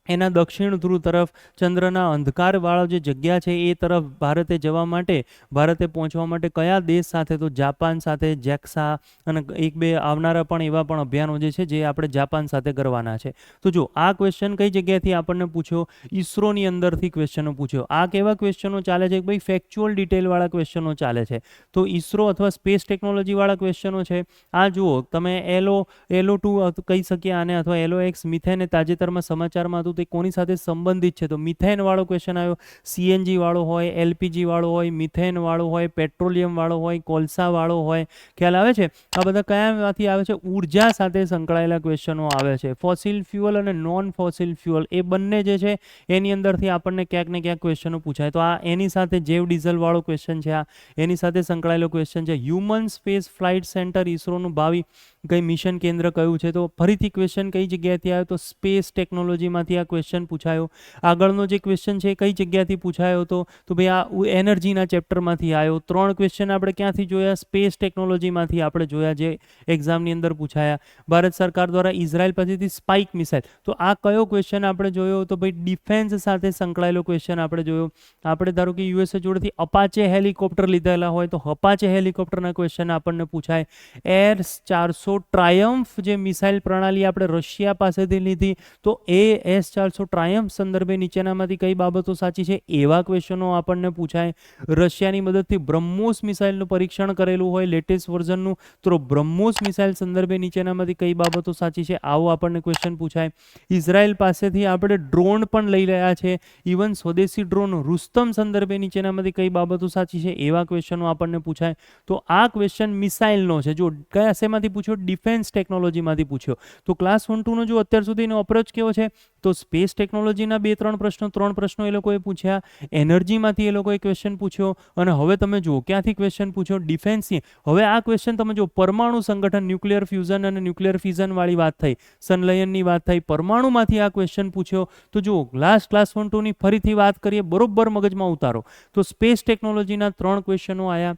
એના દક્ષિણ ધ્રુવ તરફ, ચંદ્રના અંધકારવાળો જે જગ્યા છે એ તરફ ભારતે જવા માટે, ભારતે પહોંચવા માટે કયા દેશ સાથે, તો જાપાન સાથે, જેક્સા અને એક બે આવનારા પણ એવા પણ અભિયાનો જે છે જે આપણે જાપાન સાથે કરવાના છે. તો જો આ ક્વેશ્ચન કઈ જગ્યાએથી આપણને પૂછ્યો, ઈસરોની અંદરથી ક્વેશ્ચનો પૂછ્યો. આ કેવા ક્વેશ્ચનો ચાલે છે, ભાઈ ફેક્ચ્યુઅલ ડિટેલવાળા ક્વેશ્ચનો ચાલે છે. તો ઈસરો અથવા સ્પેસ ટેકનોલોજીવાળા ક્વેશ્ચનો છે. આ જુઓ તમે LO2 કહી શકીએ આને, અથવા LOX મિથેન તાજેતરમાં સમાચારમાં હતું તો તે કોની સાથે સંબંધિત છે? તો મિથેન વાળો ક્વેશ્ચન આવ્યો, સીએનજી વાળો હોય, એલપીજી વાળો હોય, મિથેન વાળો હોય, પેટ્રોલિયમ વાળો હોય, કોલસા વાળો હોય. ખ્યાલ આવે છે? આ બધા કયામાંથી આવે છે? ઉર્જા સાથે સંકળાયેલા ક્વેશ્ચનો આવે છે. ફોસિલ ફ્યુઅલ અને નોન ફોસિલ ફ્યુઅલ એ બંને જે છે એની અંદરથી આપણને ક્યાંક ને ક્યાંક ક્વેશ્ચનો પૂછાય. તો આ એની સાથે જેવ ડીઝલ વાળો ક્વેશ્ચન છે, આ એની સાથે સંકળાયેલો ક્વેશ્ચન છે. હ્યુમન સ્પેસ ફ્લાઇટ સેન્ટર ઇસરોનું ભાવિ કઈ મિશન કેન્દ્ર કયું છે? તો ફરીથી ક્વેશ્ચન કઈ જગ્યાએથી આવ્યો? તો સ્પેસ ટેકનોલોજીમાંથી આ ક્વેશ્ચન પૂછાયો. આગળનો જે ક્વેશ્ચન છે કઈ જગ્યાથી પૂછાયો હતો? તો ભાઈ આ એનર્જીના ચેપ્ટરમાંથી આવ્યો. 3 ક્વેશ્ચન આપણે ક્યાંથી જોયા? સ્પેસ ટેકનોલોજીમાંથી આપણે જોયા, જે એક્ઝામની અંદર પૂછાયા. ભારત સરકાર દ્વારા ઇઝરાયલ પાસેથી સ્પાઇક મિસાઇલ, તો આ કયો ક્વેશ્ચન આપણે જોયો? તો ભાઈ ડિફેન્સ સાથે સંકળાયેલો ક્વેશ્ચન આપણે જોયો. આપણે ધારો કે યુએસએ જોડેથી અપાચે હેલિકોપ્ટર લીધેલા હોય તો અપાચે હેલિકોપ્ટરના ક્વેશ્ચન આપણને પૂછાય. S-400 ટ્રાયમ્ફ જે મિસાઇલ પ્રણાલી આપણે રશિયા પાસેથી લીધી, તો એ S-400 ટ્રાયમ્ફ સંદર્ભે નીચેનામાંથી કઈ બાબતો સાચી છે? એવા ક્વેશ્ચનો આપણને પૂછાય. રશિયાની મદદથી બ્રહ્મોસ મિસાઇલનું પરીક્ષણ કરેલું હોય લેટેસ્ટ વર્ઝનનું, તો બ્રહ્મોસ મિસાઇલ સંદર્ભે નીચેનામાંથી કઈ બાબતો સાચી છે? આવો આપણને ક્વેશ્ચન પૂછાય. ઇઝરાયલ પાસેથી આપણે ડ્રોન પણ લઈ રહ્યા છે, ઇવન સ્વદેશી ડ્રોન રુસ્તમ સંદર્ભે નીચેનામાંથી કઈ બાબતો સાચી છે? એવા ક્વેશ્ચનો આપણને પૂછાય. તો આ ક્વેશ્ચન મિસાઇલનો છે. જો કયા શેમાંથી પૂછ્યો? ડિફેન્સ ટેકનોલોજીમાંથી પૂછ્યો. તો ક્લાસ 1-2 નો જો અત્યાર સુધીનો અપ્રોચ કેવો છે? તો સ્પેસ ટેકનોલોજીના 2-3 પ્રશ્નો, 3 પ્રશ્નો એ લોકોએ પૂછ્યા. એનર્જીમાંથી એ લોકોએ ક્વેશ્ચન પૂછ્યો. અને હવે તમે જુઓ ક્યાંથી ક્વેશ્ચન પૂછ્યો? ડિફેન્સથી. હવે આ ક્વેશ્ચન તમે જો પરમાણુ સંગઠન, ન્યુક્લિયર ફ્યુઝન અને ન્યુક્લિયર ફિઝન વાળી વાત થઈ, સંલયનની વાત થઈ, પરમાણુમાંથી આ ક્વેશ્ચન પૂછ્યો. તો જુઓ ક્લાસ 1-2 ની ફરીથી વાત કરીએ, બરોબર મગજમાં ઉતારો. તો સ્પેસ ટેકનોલોજીના 3 ક્વેશ્ચનો આવ્યા.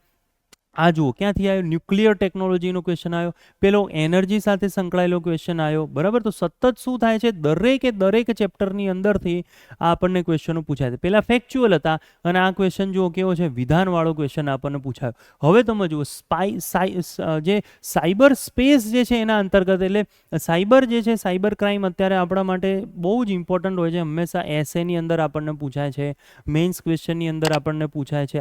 આ જુઓ ક્યાંથી આવ્યો? ન્યુક્લિયર ટેકનોલોજીનો ક્વેશ્ચન આવ્યો. પેલો એનર્જી સાથે સંકળાયેલો ક્વેશ્ચન આવ્યો. બરાબર. તો સતત શું થાય છે? દરેક ચેપ્ટરની અંદરથી આ આપણને ક્વેશ્ચનો પૂછાય છે. પેલા ફેક્ચ્યુઅલ હતા અને આ ક્વેશ્ચન જુઓ કેવો છે? વિધાનવાળો ક્વેશ્ચન આપણને પૂછાયો. હવે તમે જુઓ જે સાયબર સ્પેસ જે છે એના અંતર્ગત, એટલે સાયબર જે છે, સાયબર ક્રાઇમ અત્યારે આપણા માટે બહુ જ ઇમ્પોર્ટન્ટ હોય છે. હંમેશા એસએની અંદર આપણને પૂછાય છે, મેઇન્સ ક્વેશ્ચનની અંદર આપણને પૂછાય છે.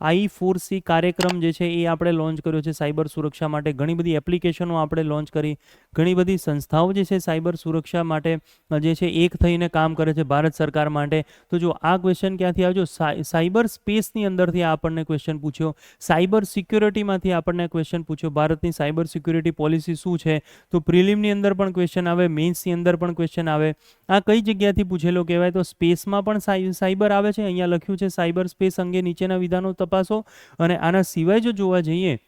I4C કાર્યક્રમ જે છે એ આપણે લોન્ચ કર્યો છે સાયબર સુરક્ષા માટે. ઘણી બધી એપ્લિકેશનો આપણે લોન્ચ કરી. ઘણી બધી સંસ્થાઓ જે છે સાયબર સુરક્ષા માટે જે છે એક થઈને કામ કરે છે ભારત સરકાર માટે. તો જો આ ક્વેશ્ચન ક્યાંથી આવ્યો? સાયબર સ્પેસની અંદરથી આપણને ક્વેશ્ચન પૂછ્યો. સાયબર સિક્યોરિટીમાંથી આપણને ક્વેશ્ચન પૂછ્યો. ભારતની સાયબર સિક્યોરિટી પોલિસી શું છે? તો પ્રિલિમની અંદર પણ ક્વેશ્ચન આવે, મેઇન્સની અંદર પણ ક્વેશ્ચન આવે. આ કઈ જગ્યાથી પૂછેલો કહેવાય? તો સ્પેસમાં પણ સાયબર આવે છે. અહીંયા લખ્યું છે સાયબર સ્પેસ અંગે નીચેના વિધાનો તપાસો. અને આના સિવાય જો જોવા જઈએ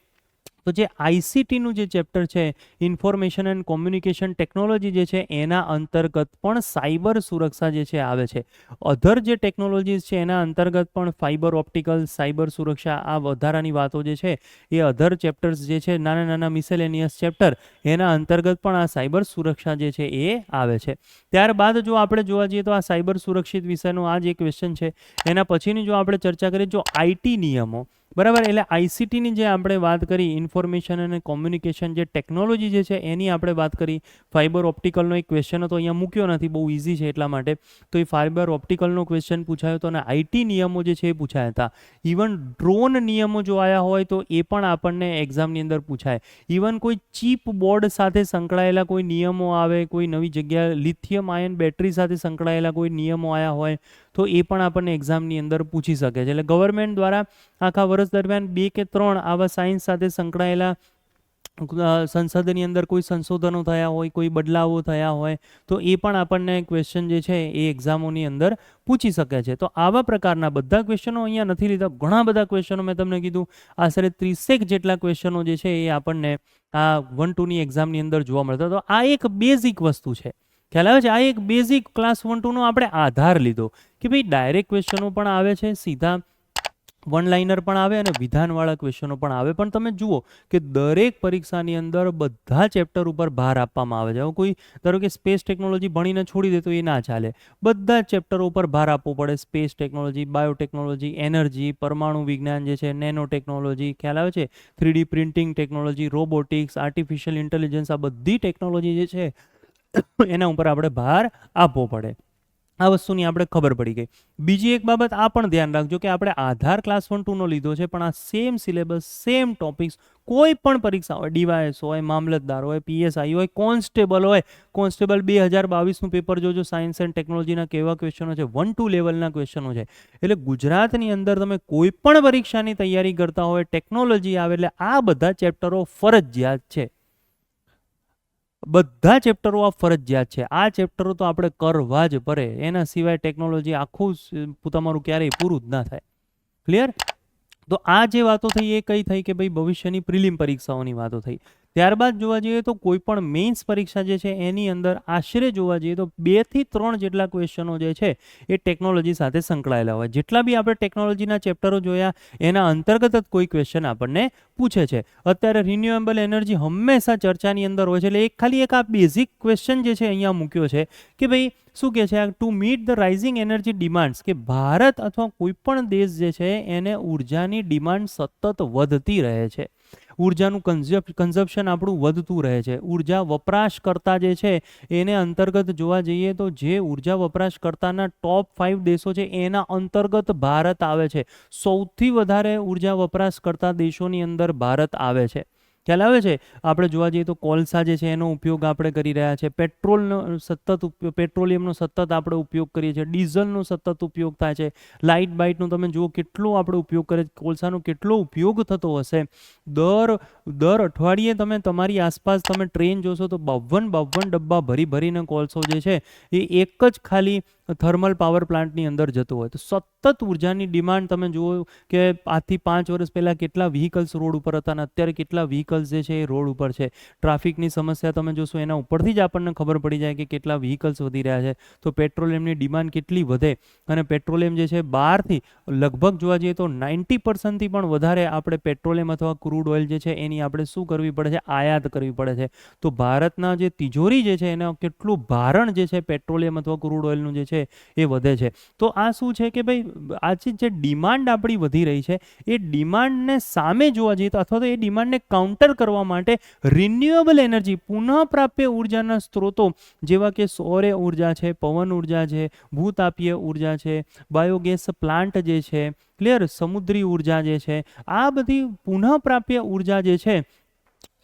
તો જે આઈસીટીનું જે ચેપ્ટર છે, ઇન્ફોર્મેશન એન્ડ કોમ્યુનિકેશન ટેકનોલોજી જે છે, એના અંતર્ગત પણ સાયબર સુરક્ષા જે છે આવે છે. અધર જે ટેકનોલોજીસ છે એના અંતર્ગત પણ ફાઇબર ઓપ્ટિકલ, સાયબર સુરક્ષા, આ વધારાની વાતો જે છે એ અધર ચેપ્ટર્સ જે છે, નાના નાના મિસેલેનિયસ ચેપ્ટર, એના અંતર્ગત પણ આ સાયબર સુરક્ષા જે છે એ આવે છે. ત્યારબાદ જો આપણે જોવા જઈએ તો આ સાયબર સુરક્ષિત વિષયનો આ જે ક્વેશ્ચન છે, એના પછીની જો આપણે ચર્ચા કરીએ, જો આઈટી નિયમો, બરાબર, એટલે આઈસીટીની જે આપણે વાત કરી, ઇન્ફોર્મેશન અને કોમ્યુનિકેશન જે ટેકનોલોજી જે છે એની આપણે વાત કરી. ફાઇબર ઓપ્ટિકલનો એક ક્વેશ્ચન હતો, અહીંયા મૂક્યો નથી, બહુ ઇઝી છે એટલા માટે. તો એ ફાઇબર ઓપ્ટિકલનો ક્વેશ્ચન પૂછાયો હતો અને આઈટી નિયમો જે છે એ પૂછાયા હતા. ઇવન ડ્રોન નિયમો જો આવ્યા હોય તો એ પણ આપણને એક્ઝામની અંદર પૂછાય. ઇવન કોઈ ચીપ બોર્ડ સાથે સંકળાયેલા કોઈ નિયમો આવે, કોઈ નવી જગ્યા લિથિયમ આયન બેટરી સાથે સંકળાયેલા કોઈ નિયમો આવ્યા હોય તો એ પણ આપણને એક્ઝામની અંદર પૂછી શકે છે. એટલે ગવર્મેન્ટ દ્વારા આખા વર્ષ દરમિયાન 2 કે 3 આવા સાયન્સ સાથે સંકળાયેલા સંસદની અંદર કોઈ સંશોધનો થયા હોય, કોઈ બદલાવો થયા હોય તો એ પણ આપણને ક્વેશ્ચન જે છે એ એક્ઝામોની અંદર પૂછી શકે છે. તો આવા પ્રકારના બધા ક્વેશ્ચનો અહીંયા નથી લીધા, ઘણા બધા ક્વેશ્ચનો મેં તમને કીધું, આશરે 30 જેટલા ક્વેશ્ચનો જે છે એ આપણને આ 1-2 ની એક્ઝામની અંદર જોવા મળતા. તો આ એક બેઝિક વસ્તુ છે, ખ્યાલ આવે છે? આ એક બેઝિક ક્લાસ 1-2 નો આપણે આધાર લીધો કે ભાઈ ડાયરેક્ટ ક્વેશ્ચનો પણ આવે છે, સીધા વન લાઇનર પણ આવે અને વિધાનવાળા ક્વેશ્ચનો પણ આવે. પણ તમે જુઓ કે દરેક પરીક્ષાની અંદર બધા ચેપ્ટર ઉપર ભાર આપવામાં આવે છે. કોઈ ધારો કે સ્પેસ ટેકનોલોજી ભણીને છોડી દે તો એ ના ચાલે, બધા ચેપ્ટરો ઉપર ભાર આપવો પડે. સ્પેસ ટેકનોલોજી, બાયોટેકનોલોજી, એનર્જી, પરમાણુ વિજ્ઞાન જે છે, નેનો ટેકનોલોજી, ખ્યાલ આવે છે, 3D printing technology, robotics, artificial intelligence, આ બધી ટેકનોલોજી જે છે એના ઉપર આપણે ભાર આપવો પડે. આ વસ્તુની આપણે ખબર પડી ગઈ. બીજી એક બાબત આ પણ ધ્યાન રાખજો કે આપણે આધાર ક્લાસ 1-2નો લીધો છે, પણ આ સેમ સિલેબસ, સેમ ટોપિક્સ કોઈ પણ પરીક્ષા હોય, ડીવાયએસ હોય, મામલતદાર હોય, પીએસઆઈ હોય, કોન્સ્ટેબલ હોય, કોન્સ્ટેબલ 2022નું પેપર જોજો, સાયન્સ એન્ડ ટેકનોલોજીના કેવા ક્વેશ્ચનો છે, 1-2 લેવલના ક્વેશ્ચનો છે. એટલે ગુજરાતની અંદર તમે કોઈ પણ પરીક્ષાની તૈયારી કરતા હોય, ટેકનોલોજી આવે એટલે આ બધા ચેપ્ટરો ફરજિયાત છે. બધા ચેપ્ટરો આ ફરજિયાત છે. આ ચેપ્ટરો તો આપણે કરવા જ પડે, એના સિવાય ટેકનોલોજી આખું તમારું ક્યારેય પૂરું જ ના થાય. ક્લિયર? તો આ જે વાતો થઈ એ કઈ થઈ કે ભાઈ ભવિષ્યની પ્રિલિમ પરીક્ષાઓની વાતો થઈ. ત્યારબાદ જોવા જઈએ તો કોઈ પણ મેઇન્સ પરીક્ષા જે છે એની અંદર આશરે જોવા જઈએ તો 2 થી 3 જેટલા ક્વેશ્ચનો જે છે એ ટેકનોલોજી સાથે સંકળાયેલા હોય. જેટલા બી આપણે ટેકનોલોજીના ચેપ્ટરો જોયા એના અંતર્ગત જ કોઈ ક્વેશ્ચન આપણને પૂછે છે. અત્યારે રિન્યુએબલ એનર્જી હંમેશા ચર્ચાની અંદર હોય છે, એટલે ખાલી એક આ બેઝિક ક્વેશ્ચન જે છે અહીંયા મૂક્યો છે કે ભાઈ શું કહે છે, to meet the rising energy demands, કે ભારત અથવા કોઈ પણ દેશ જે છે એને ઉર્જાની ડિમાન્ડ સતત વધતી રહે છે, ઉર્જાનું કન્ઝપ્શન આપણું વધતું રહે છે. ઉર્જા વપરાશકર્તા જે છે એને અંતર્ગત જોવા જઈએ તો જે ઉર્જા વપરાશકર્તાના ટોપ 5 દેશો છે એના અંતર્ગત ભારત આવે છે. સૌથી વધારે ઉર્જા વપરાશકર્તા દેશોની અંદર ભારત આવે છે. ખ્યાલ આવે છે? આપણે જોવા જઈએ તો કોલસા જે છે એનો ઉપયોગ આપણે કરી રહ્યા છે, પેટ્રોલિયમનો સતત આપણે ઉપયોગ કરીએ છીએ, ડીઝલનો સતત ઉપયોગ થાય છે, લાઇટ બાઇટનો તમે જુઓ કેટલો આપણે ઉપયોગ કરીએ, કોલસાનો કેટલો ઉપયોગ થતો હશે. દર અઠવાડિયે તમે તમારી આસપાસ તમે ટ્રેન જોશો તો 52 ડબ્બા ભરીને કોલસો જે છે એ એક જ ખાલી થર્મલ પાવર પ્લાન્ટની અંદર જતો હોય. તો સતત ઉર્જાની ડિમાન્ડ તમે જુઓ કે આજથી 5 વર્ષ પહેલાં કેટલા વ્હીકલ્સ રોડ ઉપર હતા અને અત્યારે કેટલા વ્હીકલ્સ જે છે એ રોડ ઉપર છે. ટ્રાફિકની સમસ્યા તમે જોશો એના ઉપરથી જ આપણને ખબર પડી જાય કે કેટલા વ્હીકલ્સ વધી રહ્યા છે. તો પેટ્રોલિયમની ડિમાન્ડ કેટલી વધે, અને પેટ્રોલિયમ જે છે બહારથી લગભગ જોવા જઈએ તો 90%થી પણ વધારે આપણે પેટ્રોલિયમ અથવા ક્રૂડ ઓઇલ જે છે એની આપણે શું કરવી પડે છે, આયાત કરવી પડે છે. તો ભારતના જે તિજોરી જે છે એના કેટલું ભારણ જે છે પેટ્રોલિયમ અથવા ક્રૂડ ઓઇલનું જે છે એ વધે છે. તો આ શું છે કે ભાઈ આજે જે ડિમાન્ડ આપણી વધી રહી છે એ ડિમાન્ડને સામે જોવા જઈએ તો અથવા તો એ ડિમાન્ડને કાઉન્ટર કરવા માટે રિન્યુએબલ એનર્જી, પુનઃપ્રાપ્ય ઉર્જાના સ્ત્રોતો જેવા કે સૌર ઉર્જા છે, પવન ઉર્જા છે, ભૂતાપીય ઉર્જા છે, બાયોગેસ પ્લાન્ટ જે છે, ક્લિયર, સમુદ્રી ઉર્જા જે છે, આ બધી પુનઃપ્રાપ્ય ઉર્જા જે છે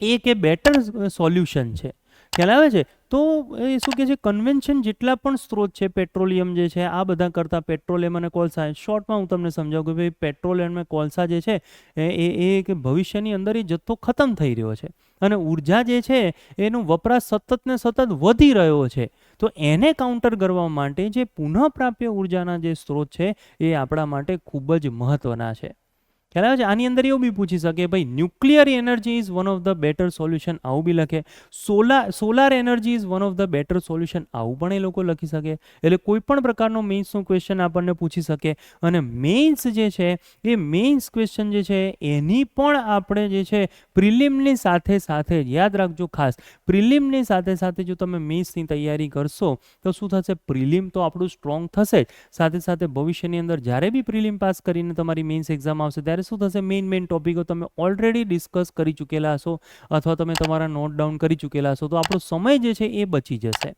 એ કે બેટર સોલ્યુશન છે. ખ્યાલ આવે છે? તો એ શું કહે છે, કન્વેન્શન જેટલા પણ સ્ત્રોત છે પેટ્રોલિયમ જે છે આ બધા કરતાં પેટ્રોલિયમ અને કોલસા, શોર્ટમાં હું તમને સમજાવું કે ભાઈ પેટ્રોલિયમ અને કોલસા જે છે એ કે ભવિષ્યની અંદર એ જથ્થો ખતમ થઈ રહ્યો છે અને ઉર્જા જે છે એનું વપરાશ સતત ને સતત વધી રહ્યો છે. તો એને કાઉન્ટર કરવા માટે જે પુનઃપ્રાપ્ય ઉર્જાના જે સ્ત્રોત છે એ આપણા માટે ખૂબ જ મહત્વના છે. ખ્યાલ આવે છે? આની અંદર એવું બી પૂછી શકે ભાઈ nuclear energy is one of the better solution, આવું બી લખે. Solar energy is one of the better solution, આવું પણ એ લોકો લખી શકે. એટલે કોઈ પણ પ્રકારનો મેઇન્સનો ક્વેશ્ચન આપણને પૂછી શકે. અને મેઇન્સ જે છે એ મેઇન્સ ક્વેશ્ચન જે છે એની પણ આપણે જે છે પ્રિલિમની સાથે સાથે યાદ રાખજો, ખાસ પ્રિલિમની સાથે સાથે જો તમે મેઇન્સની તૈયારી કરશો તો શું થશે, પ્રિલિમ તો આપણું સ્ટ્રોંગ થશે જ, સાથે સાથે ભવિષ્યની અંદર જ્યારે બી પ્રિલિમ પાસ કરીને તમારી મેઇન્સ એક્ઝામ આવશે ત્યારે શું થશે, મેઇન ટોપિકો તમે ઓલરેડી ડિસ્કસ કરી ચૂકેલા હશો અથવા તમે તમારા નોટ ડાઉન કરી ચૂકેલા હશો. તો આપણો સમય જે છે એ બચી જશે.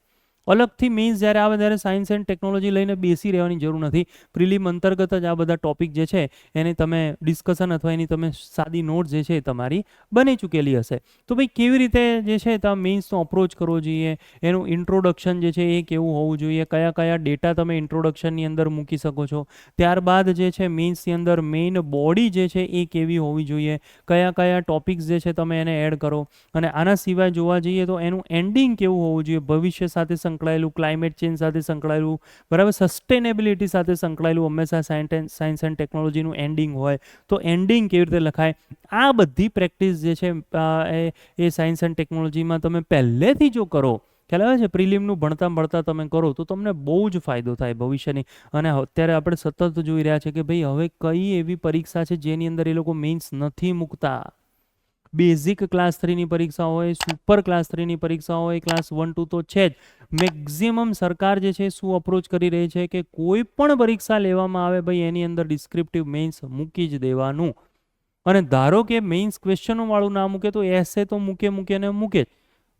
અલગથી મેઇન્સ જ્યારે આવે ત્યારે સાયન્સ એન્ડ ટેકનોલોજી લઈને બેસી રહેવાની જરૂર નથી. પ્રિલિમ અંતર્ગત જ આ બધા ટોપિક જે છે એને તમે ડિસ્કશન અથવા એની તમે સાદી નોટ જે છે તમારી બની ચૂકેલી હશે. તો ભાઈ કેવી રીતે જે છે તમે મેઇન્સનો અપ્રોચ કરવો જોઈએ, એનું ઇન્ટ્રોડક્શન જે છે એ કેવું હોવું જોઈએ, કયા કયા ડેટા તમે ઇન્ટ્રોડક્શનની અંદર મૂકી શકો છો, ત્યારબાદ જે છે મેઇન્સની અંદર મેઇન બોડી જે છે એ કેવી હોવી જોઈએ, કયા કયા ટોપિક્સ જે છે તમે એને એડ કરો, અને આના સિવાય જોવા જઈએ તો એનું એન્ડિંગ કેવું હોવું જોઈએ, ભવિષ્ય સાથે સંકળાયેલું, ક્લાઇમેટ ચેન્જ સાથે સંકળાયેલું, બરાબર, સસ્ટેનેબિલિટી સાથે સંકળાયેલું હંમેશા સાયન્સ એન્ડ ટેકનોલોજીનું એન્ડિંગ હોય. તો એન્ડિંગ કેવી રીતે લખાય, આ બધી પ્રેક્ટિસ જે છે એ સાયન્સ એન્ડ ટેકનોલોજીમાં તમે પહેલેથી જો કરો, ખ્યાલ આવે છે, પ્રિલિમનું ભણતા તમે કરો તો તમને બહુ જ ફાયદો થાય ભવિષ્યની. અને અત્યારે આપણે સતત જોઈ રહ્યા છે કે ભાઈ હવે કઈ એવી પરીક્ષા છે જેની અંદર એ લોકો મેઇન્સ નથી મૂકતા. બેઝિક ક્લાસ 3ની પરીક્ષા હોય, સુપર ક્લાસ 3ની પરીક્ષા હોય, ક્લાસ 1-2 તો છે જ. મેક્ઝિમમ સરકાર જે છે શું અપ્રોચ કરી રહી છે કે કોઈ પણ પરીક્ષા લેવામાં આવે ભાઈ એની અંદર ડિસ્ક્રિપ્ટિવ મેઇન્સ મૂકી જ દેવાનું. અને ધારો કે મેઇન્સ ક્વેશ્ચનો વાળું ના મૂકે તો એસે તો મૂકે જ.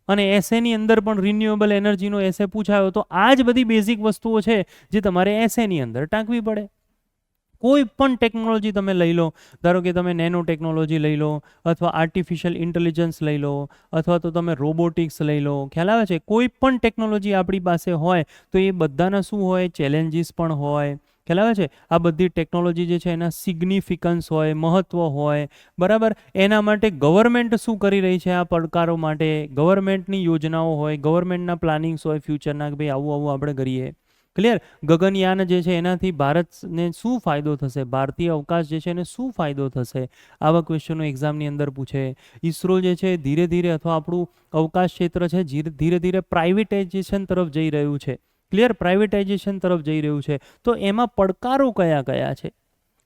અને એસેની અંદર પણ રિન્યુએબલ એનર્જીનો એસે પૂછાયો તો આ જ બધી બેઝિક વસ્તુઓ છે જે તમારે એસેની અંદર ટાંકવી પડે. કોઈ પણ ટેકનોલોજી તમે લઈ લો, ધારો કે તમે નેનો ટેકનોલોજી લઈ લો, અથવા આર્ટિફિશિયલ ઇન્ટેલિજન્સ લઈ લો, અથવા તો તમે રોબોટિક્સ લઈ લો, ખ્યાલ આવે છે? કોઈ પણ ટેકનોલોજી આપણી પાસે હોય તો એ બધાના શું હોય? ચેલેન્જીસ પણ હોય. ખ્યાલ આવે છે? આ બધી ટેકનોલોજી જે છે એના સિગ્નિફિકન્સ હોય, મહત્વ હોય, બરાબર? એના માટે ગવર્મેન્ટ શું કરી રહી છે આ પડકારો માટે? ગવર્મેન્ટની યોજનાઓ હોય, ગવર્મેન્ટના પ્લાનિંગ્સ હોય ફ્યુચરના, કે ભાઈ આવું આવું આપણે કરીએ. ક્લિયર? ગગનયાન જે છે એનાથી ભારતને શું ફાયદો થશે? ભારતીય અવકાશ જે છે એને શું ફાયદો થશે? આવા ક્વેશ્ચનો એક્ઝામની અંદર પૂછે. ઈસરો જે છે ધીરે ધીરે, અથવા આપણું અવકાશ ક્ષેત્ર છે ધીરે ધીરે પ્રાઇવેટાઇઝેશન તરફ જઈ રહ્યું છે. ક્લિયર? પ્રાઇવેટાઇઝેશન તરફ જઈ રહ્યું છે. તો એમાં પડકારો કયા કયા છે?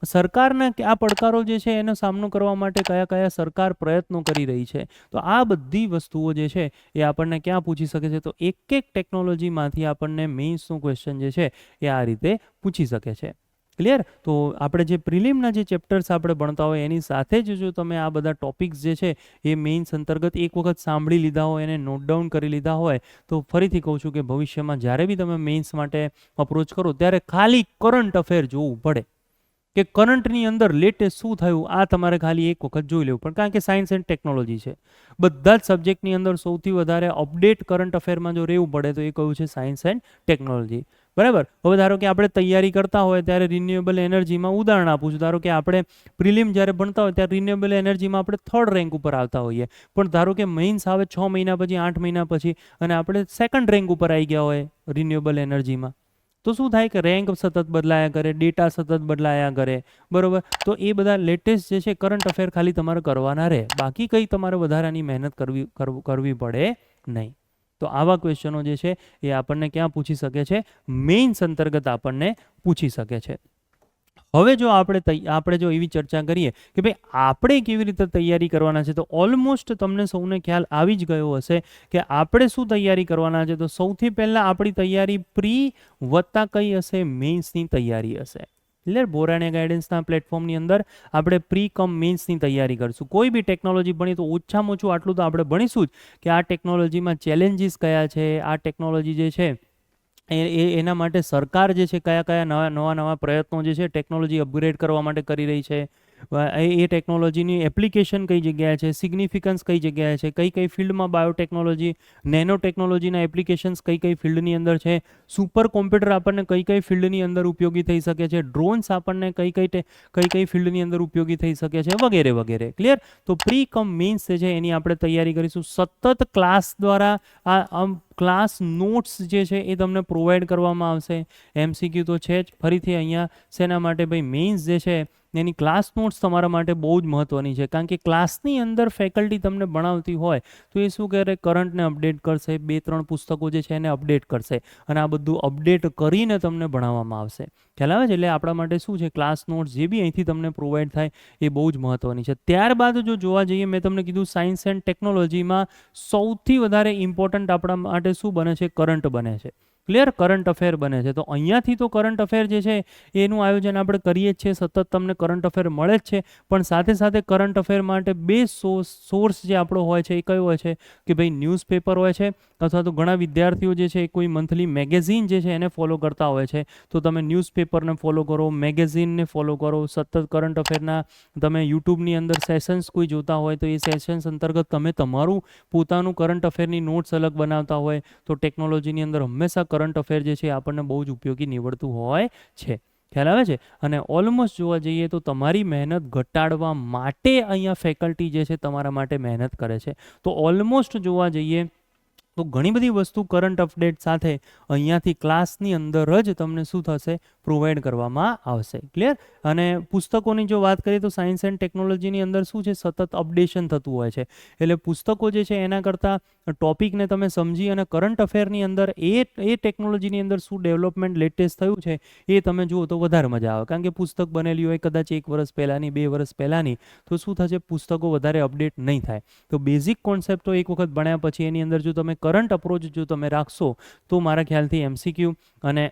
સરકારના આ પડકારો જે છે એનો સામનો કરવા માટે કયા કયા સરકાર પ્રયત્નો કરી રહી છે? તો આ બધી વસ્તુઓ જે છે એ આપણને ક્યાં પૂછી શકે છે? તો એક એક ટેકનોલોજીમાંથી આપણને મેઇન્સનું ક્વેશ્ચન જે છે એ આ રીતે પૂછી શકે છે. ક્લિયર? તો આપણે જે પ્રિલિમના જે ચેપ્ટર્સ આપણે ભણતા હોય એની સાથે જ જો તમે આ બધા ટોપિક્સ જે છે એ મેઇન્સ અંતર્ગત એક વખત સાંભળી લીધા હોય, એને નોટ ડાઉન કરી લીધા હોય, તો ફરીથી કહું છું કે ભવિષ્યમાં જ્યારે બી તમે મેઇન્સ માટે અપ્રોચ કરો ત્યારે ખાલી કરંટ અફેર જોવું પડે, કે કરંટની અંદર લેટેસ્ટ શું થયું આ તમારે ખાલી એક વખત જોઈ લેવું. પણ કારણ કે સાયન્સ એન્ડ ટેકનોલોજી છે, બધા જ સબ્જેક્ટની અંદર સૌથી વધારે અપડેટ કરંટ અફેરમાં જો રહેવું પડે તો એ કયું છે? Science and technology. બરાબર? હવે ધારો કે આપણે તૈયારી કરતા હોય ત્યારે રિન્યુએબલ એનર્જીમાં ઉદાહરણ આપું છું. ધારો કે આપણે પ્રિલિમ જ્યારે ભણતા હોય ત્યારે રિન્યુએબલ એનર્જીમાં આપણે 3rd રેન્ક ઉપર આવતા હોઈએ, પણ ધારો કે મેઇન્સ આવે 6 મહિના પછી, 8 મહિના પછી, અને આપણે 2nd રેન્ક ઉપર આવી ગયા હોય રિન્યુએબલ એનર્જીમાં, તો શું થાય? કે રેન્ક સતત બદલાયા કરે, ડેટા સતત બદલાયા કરે, બરોબર? તો એ બધા લેટેસ્ટ જે છે કરંટ અફેર ખાલી તમારે કરવાના રહે, બાકી કંઈ તમારે વધારાની મહેનત કરવી પડે નહીં. તો આવા ક્વેશ્ચનો જે છે એ આપણને ક્યાં પૂછી શકે છે? મેઇન્સ અંતર્ગત આપણને પૂછી શકે છે. હવે જો આપણે જો એવી ચર્ચા કરીએ કે ભાઈ આપણે કેવી રીતે તૈયારી કરવાના છે, તો ઓલમોસ્ટ તમને સૌને ખ્યાલ આવી જ ગયો હશે કે આપણે શું તૈયારી કરવાના છે. તો સૌથી પહેલાં આપણી તૈયારી પ્રી વત્તા કઈ હશે? મેઇન્સની તૈયારી હશે. ક્લિયર? બોરાણીયા ગાઈડન્સના પ્લેટફોર્મની અંદર આપણે પ્રી કમ મેઇન્સની તૈયારી કરશું. કોઈ બી ટેકનોલોજી ભણીએ તો ઓછામાં ઓછું આટલું તો આપણે ભણીશું જ કે આ ટેકનોલોજીમાં ચેલેન્જીસ કયા છે, આ ટેકનોલોજી જે છે એના માટે સરકાર જે છે કયા કયા નવા પ્રયત્નો જે છે ટેકનોલોજી અપગ્રેડ કરવા માટે કરી રહી છે, એ ટેકનોલોજીની એપ્લિકેશન કઈ જગ્યાએ છે, સિગ્નિફિકન્સ કઈ જગ્યાએ છે, કઈ કઈ ફિલ્ડમાં બાયોટેકનોલોજી, નેનો ટેકનોલોજીના એપ્લિકેશન્સ કઈ કઈ ફિલ્ડની અંદર છે, સુપર કોમ્પ્યુટર આપણને કઈ કઈ ફિલ્ડની અંદર ઉપયોગી થઈ શકે છે, ડ્રોન્સ આપણને કઈ કઈ ફિલ્ડની અંદર ઉપયોગી થઈ શકે છે, વગેરે વગેરે. ક્લિયર? તો પ્રી કમ મેઇન્સ જે છે એની આપણે તૈયારી કરીશું. સતત ક્લાસ દ્વારા આ ક્લાસ નોટ્સ જે છે એ તમને પ્રોવાઈડ કરવામાં આવશે. MCQ તો છે જ. ફરીથી અહીંયા શેના માટે? ભાઈ મેઇન્સ જે છે એની ક્લાસ નોટ્સ તમારા માટે બહુ જ મહત્ત્વની છે, કારણ કે ક્લાસની અંદર ફેકલ્ટી તમને ભણાવતી હોય તો એ શું કરે? કરંટને અપડેટ કરશે, 2-3 પુસ્તકો જે છે એને અપડેટ કરશે, અને આ બધું અપડેટ કરીને તમને ભણાવવામાં આવશે. ખ્યાલ આવે છે? એટલે આપણા માટે શું છે? ક્લાસ નોટ્સ જે બી અહીંથી તમને પ્રોવાઈડ થાય એ બહુ જ મહત્ત્વની છે. ત્યારબાદ જો જોવા જઈએ, મેં તમને કીધું સાયન્સ એન્ડ ટેકનોલોજીમાં સૌથી વધારે ઇમ્પોર્ટન્ટ આપણા માટે શું બને છે? કરંટ બને છે. ક્લિયર? કરંટ અફેર બને છે. તો અહીંયાથી તો કરંટ અફેર જે છે એનું આયોજન આપણે કરીએ જ છીએ, સતત તમને કરંટ અફેર મળે જ છે. પણ સાથે સાથે કરંટ અફેર માટે બે સોર્સ જે આપણો હોય છે એ કયો હોય છે? કે ભાઈ ન્યૂઝપેપર હોય છે, અથવા તો ઘણા વિદ્યાર્થીઓ જે છે એ કોઈ મંથલી મેગેઝિન જે છે એને ફોલો કરતા હોય છે. તો તમે ન્યૂઝપેપરને ફોલો કરો, મેગેઝિનને ફોલો કરો, સતત કરંટ અફેરના તમે યુટ્યુબની અંદર સેશન્સ કોઈ જોતા હોય તો એ સેશન્સ અંતર્ગત તમે તમારું પોતાનું કરંટ અફેરની નોટ્સ અલગ બનાવતા હોય તો ટેકનોલોજીની અંદર હંમેશા કરંટ અફેર જે છે આપણને બહુ જ ઉપયોગી નીવડતું હોય છે. ખ્યાલ આવે છે? અને ઓલમોસ્ટ જોવા જઈએ તો તમારી મહેનત ઘટાડવા માટે અહીંયા ફેકલ્ટી જે છે તમારા માટે મહેનત કરે છે. તો ઓલમોસ્ટ જોવા જઈએ તો ઘણી બધી વસ્તુ કરંટ અપડેટ સાથે અહીંયાથી ક્લાસની અંદર જ તમને શું થશે? પ્રોવાઈડ કરવામાં આવશે. ક્લિયર? અને પુસ્તકોની જો વાત કરીએ તો સાયન્સ એન્ડ ટેકનોલોજીની અંદર શું છે? સતત અપડેશન થતું હોય છે. એટલે પુસ્તકો જે છે એના કરતાં ટોપિકને તમે સમજી અને કરંટ અફેરની અંદર એ ટેકનોલોજીની અંદર શું ડેવલપમેન્ટ લેટેસ્ટ થયું છે એ તમે જુઓ તો વધારે મજા આવે. કારણ કે પુસ્તક બનેલી હોય કદાચ 1 વર્ષ પહેલાંની, 2 વર્ષ પહેલાંની, તો શું થશે? પુસ્તકો વધારે અપડેટ નહીં થાય. તો બેઝિક કોન્સેપ્ટો એક વખત ભણ્યા પછી એની અંદર જો તમે કરંટ અપ્રોચ જો તમે રાખશો તો મારા ખ્યાલથી MCQ અને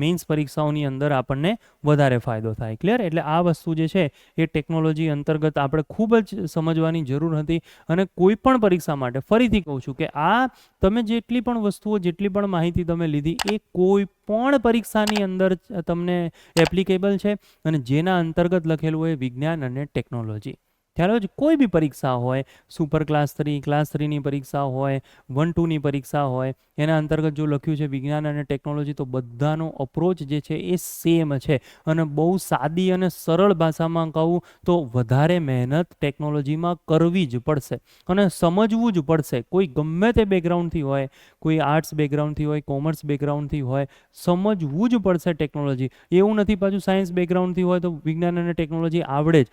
મેઇન્સ પરીક્ષાઓની અંદર આપણને વધારે ફાયદો થાય. ક્લિયર? એટલે આ વસ્તુ જે છે એ ટેકનોલોજી અંતર્ગત આપણે ખૂબ જ સમજવાની જરૂર હતી. અને કોઈ પણ પરીક્ષા માટે ફરીથી કહું છું કે આ તમે જેટલી પણ વસ્તુઓ, જેટલી પણ માહિતી તમે લીધી એ કોઈ પણ પરીક્ષાની અંદર તમને એપ્લિકેબલ છે અને જેના અંતર્ગત લખેલું હોય વિજ્ઞાન અને ટેકનોલોજી. ખ્યાલ હોય છે? કોઈ બી પરીક્ષા હોય, સુપર ક્લાસ 3, ક્લાસ 3ની પરીક્ષા હોય, 1, 2ની પરીક્ષા હોય, એના અંતર્ગત જો લખ્યું છે વિજ્ઞાન અને ટેકનોલોજી તો બધાનો અપ્રોચ જે છે એ સેમ છે. અને બહુ સાદી અને સરળ ભાષામાં કહું તો વધારે મહેનત ટેકનોલોજીમાં કરવી જ પડશે અને સમજવું જ પડશે. કોઈ ગમે તે બેકગ્રાઉન્ડથી હોય, કોઈ આર્ટ્સ બેકગ્રાઉન્ડથી હોય, કોમર્સ બેકગ્રાઉન્ડથી હોય, સમજવું જ પડશે ટેકનોલોજી. એવું નથી પાછું સાયન્સ બેકગ્રાઉન્ડથી હોય તો વિજ્ઞાન અને ટેકનોલોજી આવડે જ.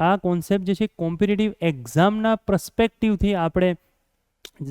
આ કોન્સેપ્ટ જે છે કોમ્પિટિટિવ એક્ઝામના પર્સપેક્ટિવથી આપણે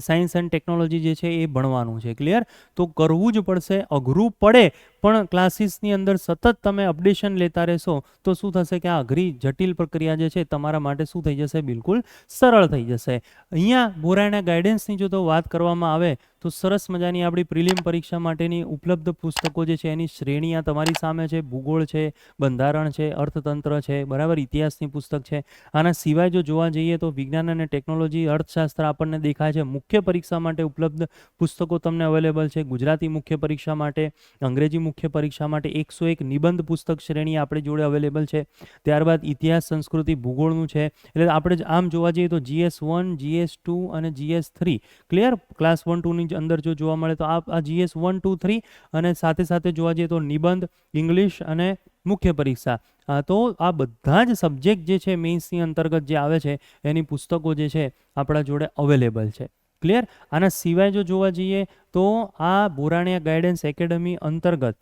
સાયન્સ એન્ડ ટેકનોલોજી જે છે એ ભણવાનું છે. ક્લિયર? તો કરવું જ પડશે. અઘરું પડે પણ ક્લાસીસની અંદર સતત તમે અપડેશન લેતા રહેશો તો શું થશે કે આ અઘરી જટિલ પ્રક્રિયા જે છે તમારા માટે શું થઈ જશે? બિલકુલ સરળ થઈ જશે. અહીંયા બોરાયણા ગાઈડન્સની જો તો વાત કરવામાં આવે તો સરસ મજાની આપણી પ્રિલિમ પરીક્ષા માટેની ઉપલબ્ધ પુસ્તકો જે છે એની શ્રેણી આ તમારી સામે છે. ભૂગોળ છે, બંધારણ છે, અર્થતંત્ર છે, બરાબર, ઇતિહાસની પુસ્તક છે. આના સિવાય જો જોવા જઈએ તો વિજ્ઞાન અને ટેકનોલોજી, અર્થશાસ્ત્ર આપણને દેખાય છે. મુખ્ય પરીક્ષા માટે ઉપલબ્ધ પુસ્તકો તમને અવેલેબલ છે. ગુજરાતી મુખ્ય પરીક્ષા માટે, અંગ્રેજી મુખ્ય પરીક્ષા માટે 101 નિબંધ પુસ્તક શ્રેણી આપણી જોડે અવેલેબલ છે. ત્યારબાદ ઇતિહાસ, સંસ્કૃતિ, ભૂગોળનું છે. એટલે આપણે આમ જોવા જઈએ તો GS1, GS2 અને GS3 ક્લિયર ક્લાસ 1, 2ની અંદર જો જોવા મળે તો આ GS1, 2, 3 અને સાથે સાથે જોવા જઈએ તો નિબંધ, ઇંગ્લિશ અને મુખ્ય પરીક્ષા. તો આ બધા જ સબ્જેક્ટ જે છે મેઇન્સની અંતર્ગત જે આવે છે એની પુસ્તકો જે છે આપણા જોડે અવેલેબલ છે. ક્લિયર? આના સિવાય જો જોવા જઈએ તો આ બોરાણિયા ગાઈડન્સ એકેડમી અંતર્ગત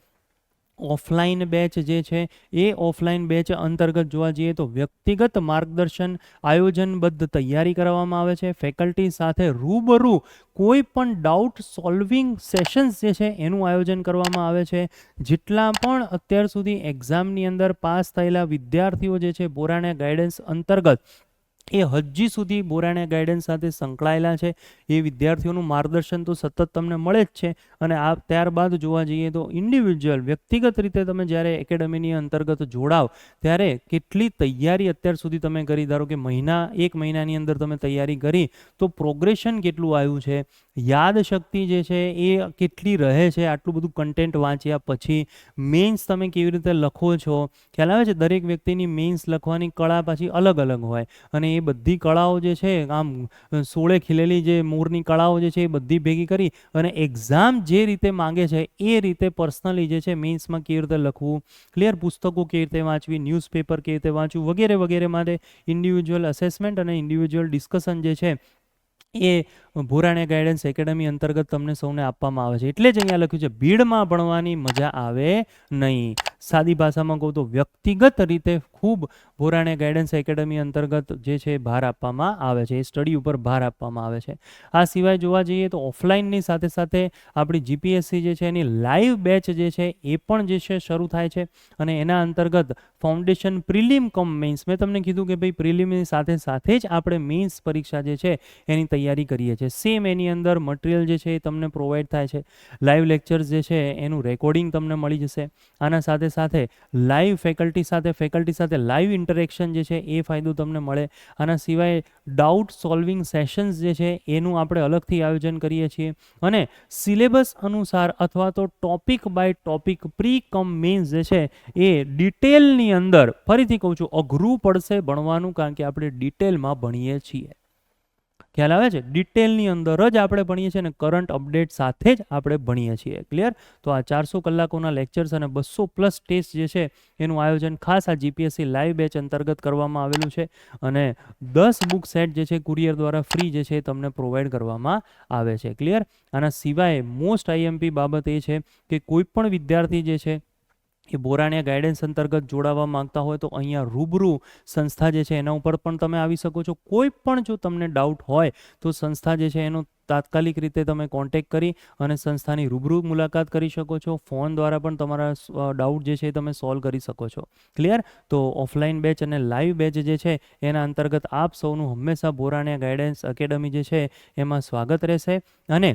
ઓફલાઈન બેચ જે છે એ ઓફલાઈન બેચ અંતર્ગત જોવા જઈએ તો વ્યક્તિગત માર્ગદર્શન, આયોજનબદ્ધ તૈયારી કરવામાં આવે છે. ફેકલ્ટી સાથે રૂબરૂ કોઈ પણ ડાઉટ સોલ્વિંગ સેશન્સ જે છે એનું આયોજન કરવામાં આવે છે. જેટલા પણ અત્યાર સુધી એક્ઝામની અંદર પાસ થયેલા વિદ્યાર્થીઓ જે છે બોરાણિયા ગાઈડન્સ અંતર્ગત એ હજી સુધી બોરાણિયા ગાઈડન્સ સાથે સંકળાયેલા છે એ વિદ્યાર્થીઓનું માર્ગદર્શન તો સતત તમને મળે જ છે. અને આ ત્યારબાદ જોવા જઈએ તો ઇન્ડિવિજ્યુઅલ વ્યક્તિગત રીતે તમે જ્યારે એકેડમીની અંતર્ગત જોડાવ ત્યારે કેટલી તૈયારી અત્યાર સુધી તમે કરી, ધારો કે એક મહિનાની અંદર તમે તૈયારી કરી તો પ્રોગ્રેશન કેટલું આવ્યું છે, યાદશક્તિ જે છે એ કેટલી રહે છે આટલું બધું કન્ટેન્ટ વાંચ્યા પછી, મેઇન્સ તમે કેવી રીતે લખો છો. ખ્યાલ આવે છે? દરેક વ્યક્તિની મેઇન્સ લખવાની કળા પાછી અલગ અલગ હોય અને એ બધી કળાઓ જે છે આમ સોળે ખીલેલી જે મોરની કળાઓ જે છે એ બધી ભેગી કરી અને એક્ઝામ જે રીતે માંગે છે એ રીતે પર્સનલી જે છે મેઇન્સમાં કેવી રીતે લખવું, ક્લિયર, પુસ્તકો કેવી રીતે વાંચવી, ન્યૂઝપેપર કેવી રીતે વાંચવું વગેરે વગેરે માટે ઇન્ડિવિજ્યુઅલ અસેસમેન્ટ અને ઇન્ડિવિજ્યુઅલ ડિસ્કશન જે છે એ બોરાણિયા ગાઈડન્સ એકેડમી અંતર્ગત તમને સૌને આપવામાં આવે છે. એટલે જ અહીંયા લખ્યું છે ભીડમાં ભણવાની મજા આવે નહીં. સાદી ભાષામાં કહું તો વ્યક્તિગત રીતે ખૂબ બોરાણિયા ગાઈડન્સ એકેડમી અંતર્ગત જે છે ભાર આપવામાં આવે છે, એ સ્ટડી ઉપર ભાર આપવામાં આવે છે. આ સિવાય જોવા જઈએ તો ઓફલાઈનની સાથે સાથે આપણી GPSC જે છે એની લાઈવ બેચ જે છે એ પણ જે છે શરૂ થાય છે અને એના અંતર્ગત ફાઉન્ડેશન પ્રિલિમ કમ મેઇન્સ, મેં તમને કીધું કે ભાઈ પ્રિલિમની સાથે સાથે જ આપણે મેઇન્સ પરીક્ષા જે છે એની તૈયારી કરીએ છીએ. સેમ એની અંદર મટીરિયલ જે છે એ તમને પ્રોવાઈડ થાય છે. લાઈવ લેક્ચર્સ જે છે એનું રેકોર્ડિંગ તમને મળી જશે. આના સાથે સાથે લાઈવ ફેકલ્ટી સાથે લાઈવ ઇન્ટરેક્શન જે છે એ ફાયદો તમને મળે. આના સિવાય ડાઉટ સોલ્વિંગ સેશન્સ જે છે એનું આપણે અલગથી આયોજન કરીએ છીએ અને સિલેબસ અનુસાર અથવા તો topic by topic pre cum mains જે છે એ ડિટેલની અંદર, ફરીથી કહું છું અઘરું પડશે ભણવાનું કારણ કે આપણે ડિટેલમાં ભણીએ છીએ. ખ્યાલ આવે છે? ડિટેલની અંદર જ આપણે ભણીએ છીએ અને કરંટ અપડેટ સાથે જ આપણે ભણીએ છીએ. ક્લિયર? તો આ 400 કલાકોના લેક્ચર્સ અને 200+ ટેસ્ટ જે છે એનું આયોજન ખાસ આ GPSC લાઈવ બેચ અંતર્ગત કરવામાં આવેલું છે અને 10 બુક સેટ જે છે કુરિયર દ્વારા ફ્રી જે છે તમને પ્રોવાઈડ કરવામાં આવે છે. ક્લિયર? આના સિવાય મોસ્ટ IMP બાબત એ છે કે કોઈ પણ વિદ્યાર્થી જે છે એ બોરાણિયા ગાઈડન્સ અંતર્ગત જોડાવા માંગતા હોય તો અહીંયા રૂબરૂ સંસ્થા જે છે એના ઉપર પણ તમે આવી શકો છો. કોઈ પણ જો તમને ડાઉટ હોય તો સંસ્થા જે છે એનો તાત્કાલિક રીતે તમે કોન્ટેક્ટ કરી અને સંસ્થાની રૂબરૂ મુલાકાત કરી શકો છો. ફોન દ્વારા પણ તમારા ડાઉટ જે છે એ તમે સોલ્વ કરી શકો છો. ક્લિયર? તો ઓફલાઈન બેચ અને લાઈવ બેચ જે છે એના અંતર્ગત આપ સૌનું હંમેશા બોરાણિયા ગાઈડન્સ એકેડમી જે છે એમાં સ્વાગત રહેશે. અને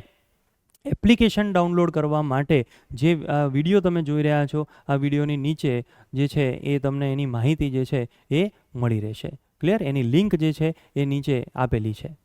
એપ્લિકેશન ડાઉનલોડ કરવા માટે જે વિડીયો તમે જોઈ રહ્યા છો, આ વિડીયોની નીચે જે છે એ તમને એની માહિતી જે છે એ મળી રહેશે. ક્લિયર? એની લિંક જે છે એ નીચે આપેલી છે.